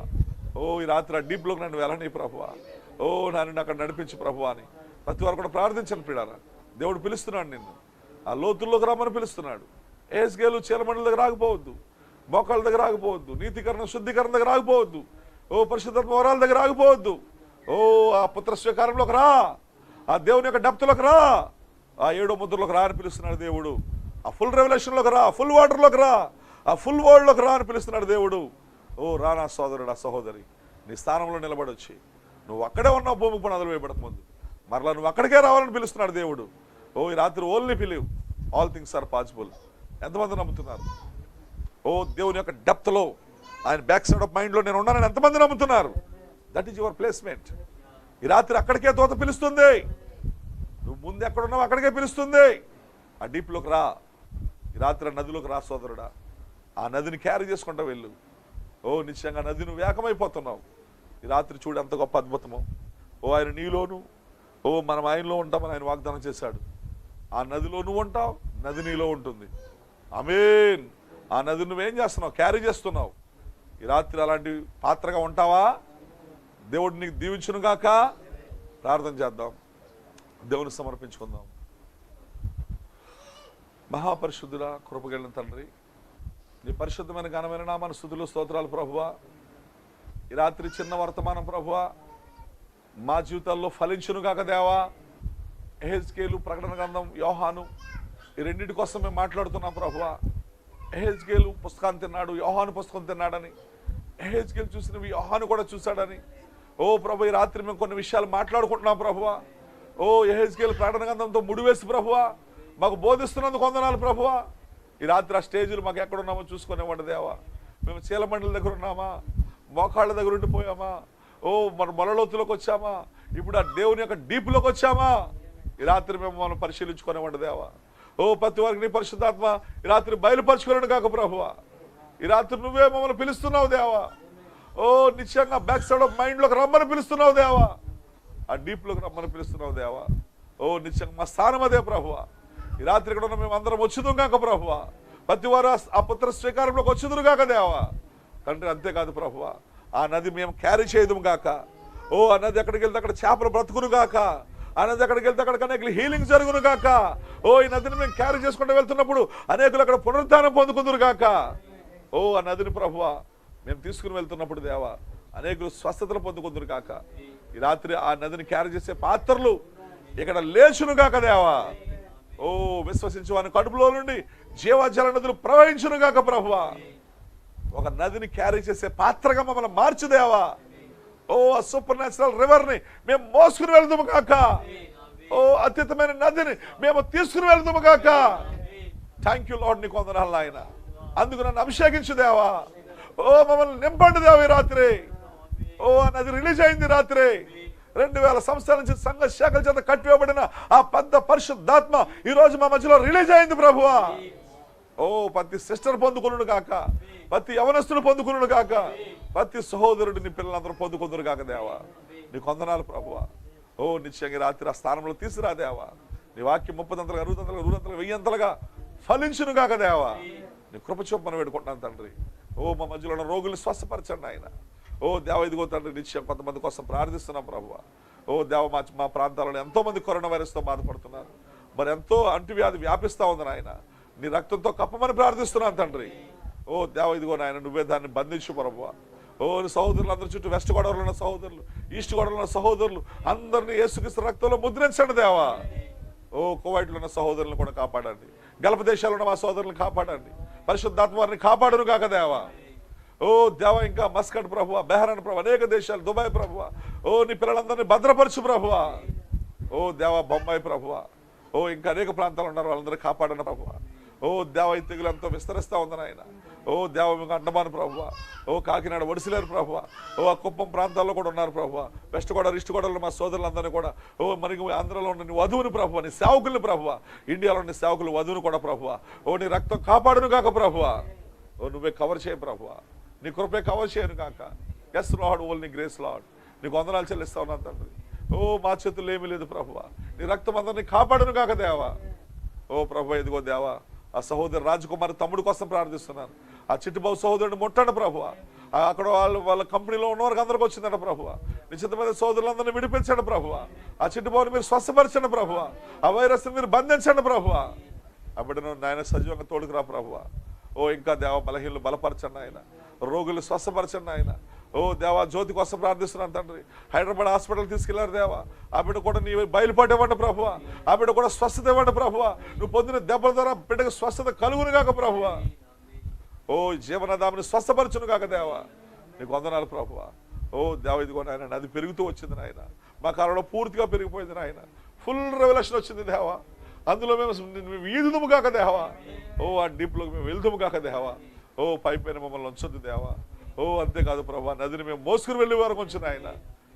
ఓ ఈ రాత్రి ఆ డీప్లోకి నన్ను వెళ్ళని ప్రభువా. ఓ నన్ను అక్కడ నడిపించు ప్రభువా అని ప్రతి వారు కూడా ప్రార్థించను పిల్లారా. దేవుడు పిలుస్తున్నాడు నిన్ను, ఆ లోతుల్లోకి రమ్మని పిలుస్తున్నాడు. ఏస్గేలు చీలమండల దగ్గర ఆగిపోవద్దు, మోకాళ్ళ దగ్గర ఆగిపోవద్దు, నీతికరణ శుద్ధీకరణ దగ్గర ఆగిపోవద్దు, ఓ పరిశుద్ధాత్మ వరాల దగ్గర ఆగిపోవద్దు. ఓ ఆ పుత్ర స్వీకారంలోకి రా, ఆ దేవుని యొక్క డెప్త్లోకి రా, ఆ 7వ ముద్రలోకి రా అని పిలుస్తున్నాడు దేవుడు. ఆ ఫుల్ రెవల్యూషన్లోకి రా, ఫుల్ వాటర్లోకి రా, ఆ ఫుల్ వరల్డ్లోకి రా అని పిలుస్తున్నాడు దేవుడు. ఓ రా నా సోదరుడు, ఆ సహోదరి, నీ స్థానంలో నిలబడొచ్చి నువ్వు అక్కడే ఉన్నావు. భూమికి పునాదులు వేయబడక ముందు మరలా నువ్వు అక్కడికే రావాలని పిలుస్తున్నాడు దేవుడు. ఓ ఈ రాత్రి only believe, all things are possible. ఎంతమంది నమ్ముతున్నారు? ఓ దేవుని యొక్క డెప్త్లో, ఆయన బ్యాక్ సైడ్ ఆఫ్ మైండ్లో నేను ఉన్నానని ఎంతమంది నమ్ముతున్నారు? That is your placement. ఈ రాత్రి అక్కడికే తోత పిలుస్తుంది. నువ్వు ముందు ఎక్కడ ఉన్నావు అక్కడికే పిలుస్తుంది. ఆ డీప్లోకి రా, ఈ రాత్రి ఆ నదిలోకి రా సోదరుడా. ఆ నదిని క్యారీ చేసుకుంటూ వెళ్ళు. ఓ నిశ్చయంగా నది నువ్వు ఏకమైపోతున్నావు. ఈ రాత్రి చూడు ఎంత గొప్ప అద్భుతమో. ఓ ఆయన నీలోను, ఓ మనం ఆయనలో ఉంటామని ఆయన వాగ్దానం చేశాడు. ఆ నదిలో నువ్వు ఉంటావు, నది నీలో ఉంటుంది. ఆమేన్. ఆ నది నువ్వేం చేస్తున్నావు? క్యారీ చేస్తున్నావు. ఈ రాత్రి అలాంటి పాత్రగా ఉంటావా? దేవుడు నీకు దీవించును గాక. ప్రార్థన చేద్దాం, దేవుని సమర్పించుకుందాం. మహాపరిశుద్ధుడా, కృపగలిగిన తండ్రి, నీ పరిశుద్ధమైన ఘనమైన నామాన స్తుతులు స్తోత్రాలు ప్రభువా. ఈ రాత్రి చిన్న వర్తమానం ప్రభువా మా జీవితాల్లో ఫలించును గాక దేవా. ఎహెజ్కేలు, ప్రకటన గ్రంథం, యోహాను, ఈ రెండింటి కోసం మేము మాట్లాడుతున్నాం ప్రభువా. ఎహెజ్కేలు పుస్తకాన్ని తిన్నాడు, యోహాను పుస్తకం తిన్నాడని, ఎహెజ్కేలు చూసినవి యోహాను కూడా చూశాడని. ఓ ప్రభు, ఈ రాత్రి మేము కొన్ని విషయాలు మాట్లాడుకుంటున్నాం ప్రభువా. ఓ ఎహెజ్కేలు ప్రకటన గ్రంథంతో ముడివేసి ప్రభువా మాకు బోధిస్తున్నందుకు వందనాలు ప్రభువా. ఈ రాత్రి ఆ స్టేజ్లు మాకు ఎక్కడున్నామో చూసుకునేవాడు దేవా. మేము చీలమండల దగ్గర ఉన్నామా, మోకాళ్ళ దగ్గర ఉండిపోయామా, ఓ మన మొలలోతులోకి వచ్చామా, ఇప్పుడు ఆ దేవుని యొక్క డీప్లోకి వచ్చామా? ఈ రాత్రి మేము మనం పరిశీలించుకునేవాడు దేవా. ఓ ప్రతి వారికి నీ పరిశుద్ధాత్మ ఈ రాత్రి బయలుపరచుకోలేడు కాక ప్రభువా. ఈ రాత్రి నువ్వే మమ్మల్ని పిలుస్తున్నావు దేవా. ఓ నిశ్చయంగా బ్యాక్ సైడ్ ఆఫ్ మైండ్లోకి రమ్మని పిలుస్తున్నావు దేవా, ఆ డీప్లోకి రమ్మని పిలుస్తున్నావు దేవా. ఓ నిశ్చయంగా మా స్థానం అదే ప్రభువా. ఈ రాత్రి ఇక్కడ ఉన్న మేము అందరం వచ్చుదాం కాక ప్రభువా. ప్రతి వారు ఆ పుత్ర స్వీకారంలోకి వచ్చుదురు కాక దేవా తండ్రి. అంతేకాదు ప్రభువా, ఆ నది మేము క్యారీ చేయదు గాక. ఓ ఆ నది ఎక్కడికి వెళ్తే అక్కడ చేపలు బ్రతుకును గాక. ఆ నది ఎక్కడికి వెళ్తే అక్కడ అనేకులు హీలింగ్ జరుగును గాక. ఓ ఈ నదిని మేము క్యారీ చేసుకుంటూ వెళ్తున్నప్పుడు అనేకులు అక్కడ పునరుద్ధానం పొందుకుందురు గాక. ఓ ఆ నదిని ప్రభువా మేము తీసుకుని వెళ్తున్నప్పుడు దేవా అనేకులు స్వస్థతలు పొందుకుందురు గాక. ఈ రాత్రి ఆ నదిని క్యారీ చేసే పాత్రలు ఇక్కడ లేచును గాక దేవా. ఓ విశ్వసించు వాని కడుపులో నుండి జీవజల నదులు ప్రవహించును గాక ప్రభువా. ఓ ఒక నదిని క్యారీ చేసే పాత్రగా మమ్మల్ని మార్చు దేవా. ఓ ఆ సూపర్ న్యాచురల్ రివర్ ని మేము మోసుకుని వెళ్దాము కాక. ఓ అత్యుత్తమైన నదిని మేము తీసుకుని వెళ్దాము కాక. థ్యాంక్ యూ లార్డ్, నీకు వందనాలు ఆయన. అందుకు నన్ను అభిషేకించు దేవా. ఓ మమ్మల్ని నింపండి దేవా ఈ రాత్రి. ఓ ఆ నది రిలీజ్ అయింది రాత్రి. 2000 సంవత్సరాల నుంచి సంఘ శాఖల చేత కట్టివేయబడిన ఆ పెద్ద పరిశుద్ధాత్మ ఈ రోజు మా మధ్యలో రిలీజ్ అయింది ప్రభువా. ఓ ప్రతి సిస్టర్ పొందుకును కాక, ప్రతి యవనస్తుడు పొందుకును కాక, ప్రతి సహోదరుడిని పిల్లలందరూ పొందుకుందరు కాక దేవా. నీకు వందనాలు ప్రభువా. ఓ నిశ్చయంగా రాత్రి ఆ స్థానంలో తీసుకురా దేవా. నీ వాక్యం 30 అంతలుగా 60 అంతలుగా 100 అంతలుగా 1000 అంతలుగా ఫలించును కాక దేవా. నీ కృప చూపమని వేడుకుంటున్నాను తండ్రి. ఓ మా మధ్యలో ఉన్న రోగుల్ని స్వస్థపరచండి ఆయన. ఓ దేవ ఇదిగో తండ్రి నిశ్చయం కొంతమంది కోసం ప్రార్థిస్తున్నాం ప్రభువా. ఓ దేవ మా ప్రాంతాలలో ఎంతో మంది కరోనా వైరస్తో బాధపడుతున్నారు. మరి ఎంతో అంటువ్యాధి వ్యాపిస్తూ ఉంది నాయన. నీ రక్తంతో కప్పమని ప్రార్థిస్తున్నాను తండ్రి. ఓ దేవ ఇదిగో నాయన నువ్వే దాన్ని బంధించు ప్రభువా. ఓ సహోదరులు అందరి చుట్టూ వెస్ట్ గోదావరిలో ఉన్న సహోదరులు, ఈస్ట్ గోదావరిలో ఉన్న సహోదరులు అందరినీ యేసుక్రీస్తు రక్తంలో ముద్రించండి దేవా. ఓ కువైట్లో ఉన్న సహోదరులను కూడా కాపాడండి. గల్ఫ్ దేశాల్లో ఉన్న మా సోదరులను కాపాడండి. పరిశుద్ధాత్మ వారిని కాపాడును కాక దేవా. ఓ దేవ ఇంకా మస్కట్ ప్రభువా, బెహ్రాన్ ప్రభు, అనేక దేశాలు, దుబాయ్ ప్రభువా. ఓ నీ పిల్లలందరినీ భద్రపరచు ప్రభువా. ఓ దేవ బొంబాయి ప్రభువా. ఓ ఇంకా అనేక ప్రాంతాలు ఉన్నారు, వాళ్ళందరూ కాపాడన ప్రభువా. ఓ దేవ ఈ తెగులు ఎంతో విస్తరిస్తూ ఉంది నాయన. ఓ దేవ మీకు అండమాను ప్రభువా. ఓ కాకినాడ ఒడిసిలేరు ప్రభువా. ఓ ఆ కుప్పం ప్రాంతాల్లో కూడా ఉన్నారు ప్రభువా. వెస్ట్ గోదావరి, ఈస్ట్ గోదావరిలో మా సోదరులందరినీ కూడా ఓ మరి ఆంధ్రలో ఉన్న నీ వధువుని ప్రభువా, నీ సేవకుల్ని ప్రభువా, ఇండియాలో నీ సేవకులు వధువుని కూడా ప్రభువా. ఓ నీ రక్తం కాపాడును కాక ప్రభువా. ఓ నువ్వే కవర్ చేయ ప్రభువా. నీ కృపే కవర్ చేయను కాక. Yes Lord, only grace Lord. నీకు వందనాలు చెల్లిస్తా ఉన్నాను తండ్రి. ఓ మా చేతుల్లో ఏమీ లేదు ప్రభువా. నీ రక్తం అందరినీ కాపాడును కాక దేవా. ఓ ప్రభు ఇదిగో దేవా ఆ సహోదరు రాజకుమారి తమ్ముడు కోసం ప్రార్థిస్తున్నాను. ఆ చిట్టుబాబు సహోదరుని ముట్టండి ప్రభువా. అక్కడ వాళ్ళ కంపెనీలో ఉన్నవారికి అందరికి వచ్చిందంట ప్రభువా. నిశ్చితమైన సోదరులందరినీ విడిపించండి ప్రభువా. ఆ చిట్టుబాబుని మీరు స్వస్థపరచండి ప్రభువా. ఆ వైరస్ మీరు బంధించండి ప్రభువా. అప్పుడు నాయన సజీవంగా తోడుకురా ప్రభువా. ఓ ఇంకా దేవ బలహీనలు బలపరచండి ఆయన. రోగులు స్వస్థపరచండి ఆయన. ఓ దేవా జ్యోతి కోసం ప్రార్థిస్తున్నాను తండ్రి. హైదరాబాద్ హాస్పిటల్ తీసుకెళ్లారు దేవా. ఆ బిడ్డ కూడా నీ బయలుపాటు ఇవ్వండి ప్రభువా. ఆ బిడ్డ కూడా స్వస్థత ఇవ్వండి ప్రభువా. నువ్వు పొందిన దెబ్బల ద్వారా బిడ్డకు స్వస్థత కలుగును కాక ప్రభువా. ఓ జీవనదాముని స్వస్థపరచును కాక దేవా. నీకు వందనాలు ప్రభువా. ఓ దేవ ఇదిగో నాయన నది పెరుగుతూ వచ్చింది నాయన. మా కాలంలో పూర్తిగా పెరిగిపోయింది నాయన. ఫుల్ రెవల్యూషన్ వచ్చింది దేవా. అందులో మేము ఈదుదుము కాక దేవా. ఓ ఆ డీప్లోకి మేము వెళ్దుము కాక దేవా. ఓ పైపైన మమ్మల్ని ఉంచొద్దు దేవా. ఓ అంతేకాదు ప్రభా, నదిని మేము మోసుకుని వెళ్ళే వరకు ఉంచిన ఆయన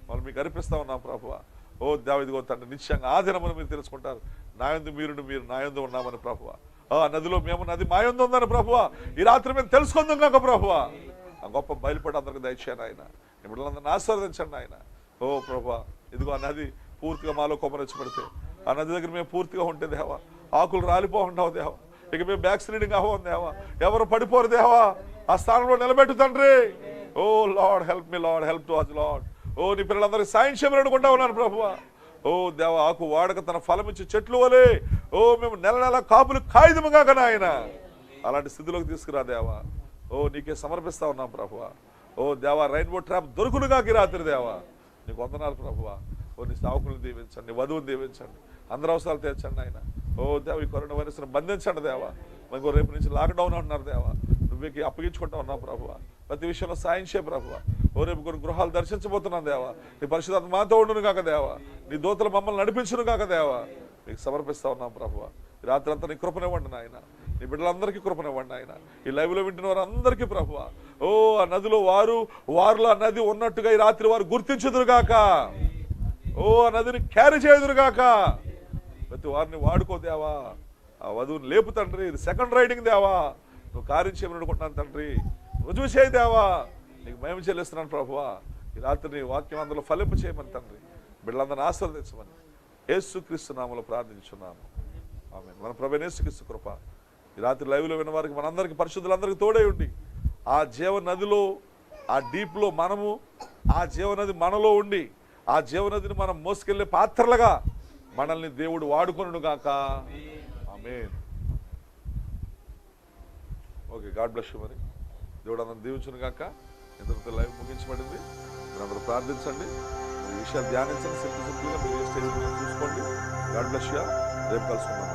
మనం మీకు అర్పిస్తా ఉన్నాం ప్రభువా. ఓ దేవ ఇదిగో తండ్రి నిశ్చయంగా ఆ దినమును మీరు తెలుసుకుంటారు. నాయందు మీరు నాయందు ఉన్నామని ప్రభువా. ఆ నదిలో మేము నది మాయందు ఉందని ప్రభువా ఈ రాత్రి మేము తెలుసుకుందాం కాక ప్రభువా. ఆ గొప్ప బయలుపడి అందరికి దయచేయండి ఆయన. బిడ్డలందరినీ ఆశీర్వదించండి ఆయన. ఓ ప్రభువా ఇదిగో ఆ నది పూర్తిగా మాలో కొమ్మరొచ్చి పెడితే ఆ నది దగ్గర మేము పూర్తిగా ఉంటే దేవా ఆకులు రాలిపోకుంటావు దేవా. ఇక మేము బ్యాక్ స్లీడింగ్ అవ్వం దేవా. ఎవరు పడిపోరు దేవా. ఆ స్థానంలో నిలబెట్టు తండ్రి. O Lord help me Lord, help to us Lord. ఓ నీ పిల్లలందరికీ సాయం చేయమని అడుగుకుంటా ఉన్నాను ప్రభువా. ఓ దేవ ఆకు వాడక తన ఫలం ఇచ్చి చెట్లు వలే ఓ మేము నెల నెల కాపులు కాగితముగా నాయన అలాంటి స్థితిలోకి తీసుకురా దేవా. ఓ నీకే సమర్పిస్తా ఉన్నాం ప్రభువా. ఓ దేవా రైన్బో ట్రాప్ దొరుకునుగాకి రాత్రి దేవా. నీకు వందనాలు ప్రభువా. ఓ నీ సేవకులను దీవించండి, వధువుని దీవించండి, అందరి అవసరాలు తీర్చండి ఆయన. ఓ దేవ ఈ కరోనా వైరస్ను బంధించండి దేవా. మనకు రేపు నుంచి లాక్డౌన్ అంటున్నారు దేవా. నువ్వేకి అప్పగించుకుంటా ఉన్నావు ప్రభువా. ప్రతి విషయంలో సాయం చేయ ప్రభువా. ఓ రేపు కొన్ని గృహాలు దర్శించబోతున్నాను దేవా. నీ పరిశుద్ధాత్మ మాతో ఉండును కాక దేవా. నీ దూతలు మమ్మల్ని నడిపించును కాక దేవా. నీకు సమర్పిస్తా ఉన్నాం ప్రభువా. ఈ రాత్రి అంతా నీ కృపనివ్వండి నాయన. నీ బిడ్డలందరికీ కృపనివ్వండి ఆయన. ఈ లైవ్లో వింటున్న వారు అందరికీ ప్రభువా. ఓ ఆ నదిలో వారులో ఆ నది ఉన్నట్టుగా ఈ రాత్రి వారు గుర్తించుదురుగాక. ఓ ఆ నదిని క్యారీ చేయుదురుగాక. ప్రతి వారిని వాడుకో దేవా. ఆ వధువుని లేపు తండ్రి. ఇది సెకండ్ రైడింగ్ దేవా. నువ్వు కార్యం చేయమని అనుకుంటున్నాను తండ్రి. రుజువు చేయి దేవా. నీకు మహిమ చెల్లిస్తున్నాను ప్రభువా. ఈ రాత్రి నీ వాక్యం అందులో ఫలింప చేయమని తండ్రి. బిడ్డలందరిని ఆశీర్వదించమని యేసుక్రీస్తు నామములో ప్రార్థించున్నాము. ఆమేన్. మన ప్రభువైన యేసుక్రీస్తు కృప ఈ రాత్రి లైవ్లో విన్న వారికి మనందరికీ పరిశుద్ధులందరికీ తోడై ఉండి ఆ జీవ నదిలో ఆ డీప్లో మనము ఆ జీవనది మనలో ఉండి ఆ జీవనదిని మనం మోసుకెళ్లే పాత్రలుగా మనల్ని దేవుడు వాడుకొనును గాక. Amen. Okay, God bless you. మరి దేవుడు అందరిని దీవించును గాక. ఇంతటితో లైవ్ ముగించబడింది. మీరు అందరూ ప్రార్థించండి, ఈ విషయాలు ధ్యానించండి. సింపుల్గా మీరు స్టేజ్ మీద చూసుకోండి. God bless you. రేపు కలుసుకుందాం.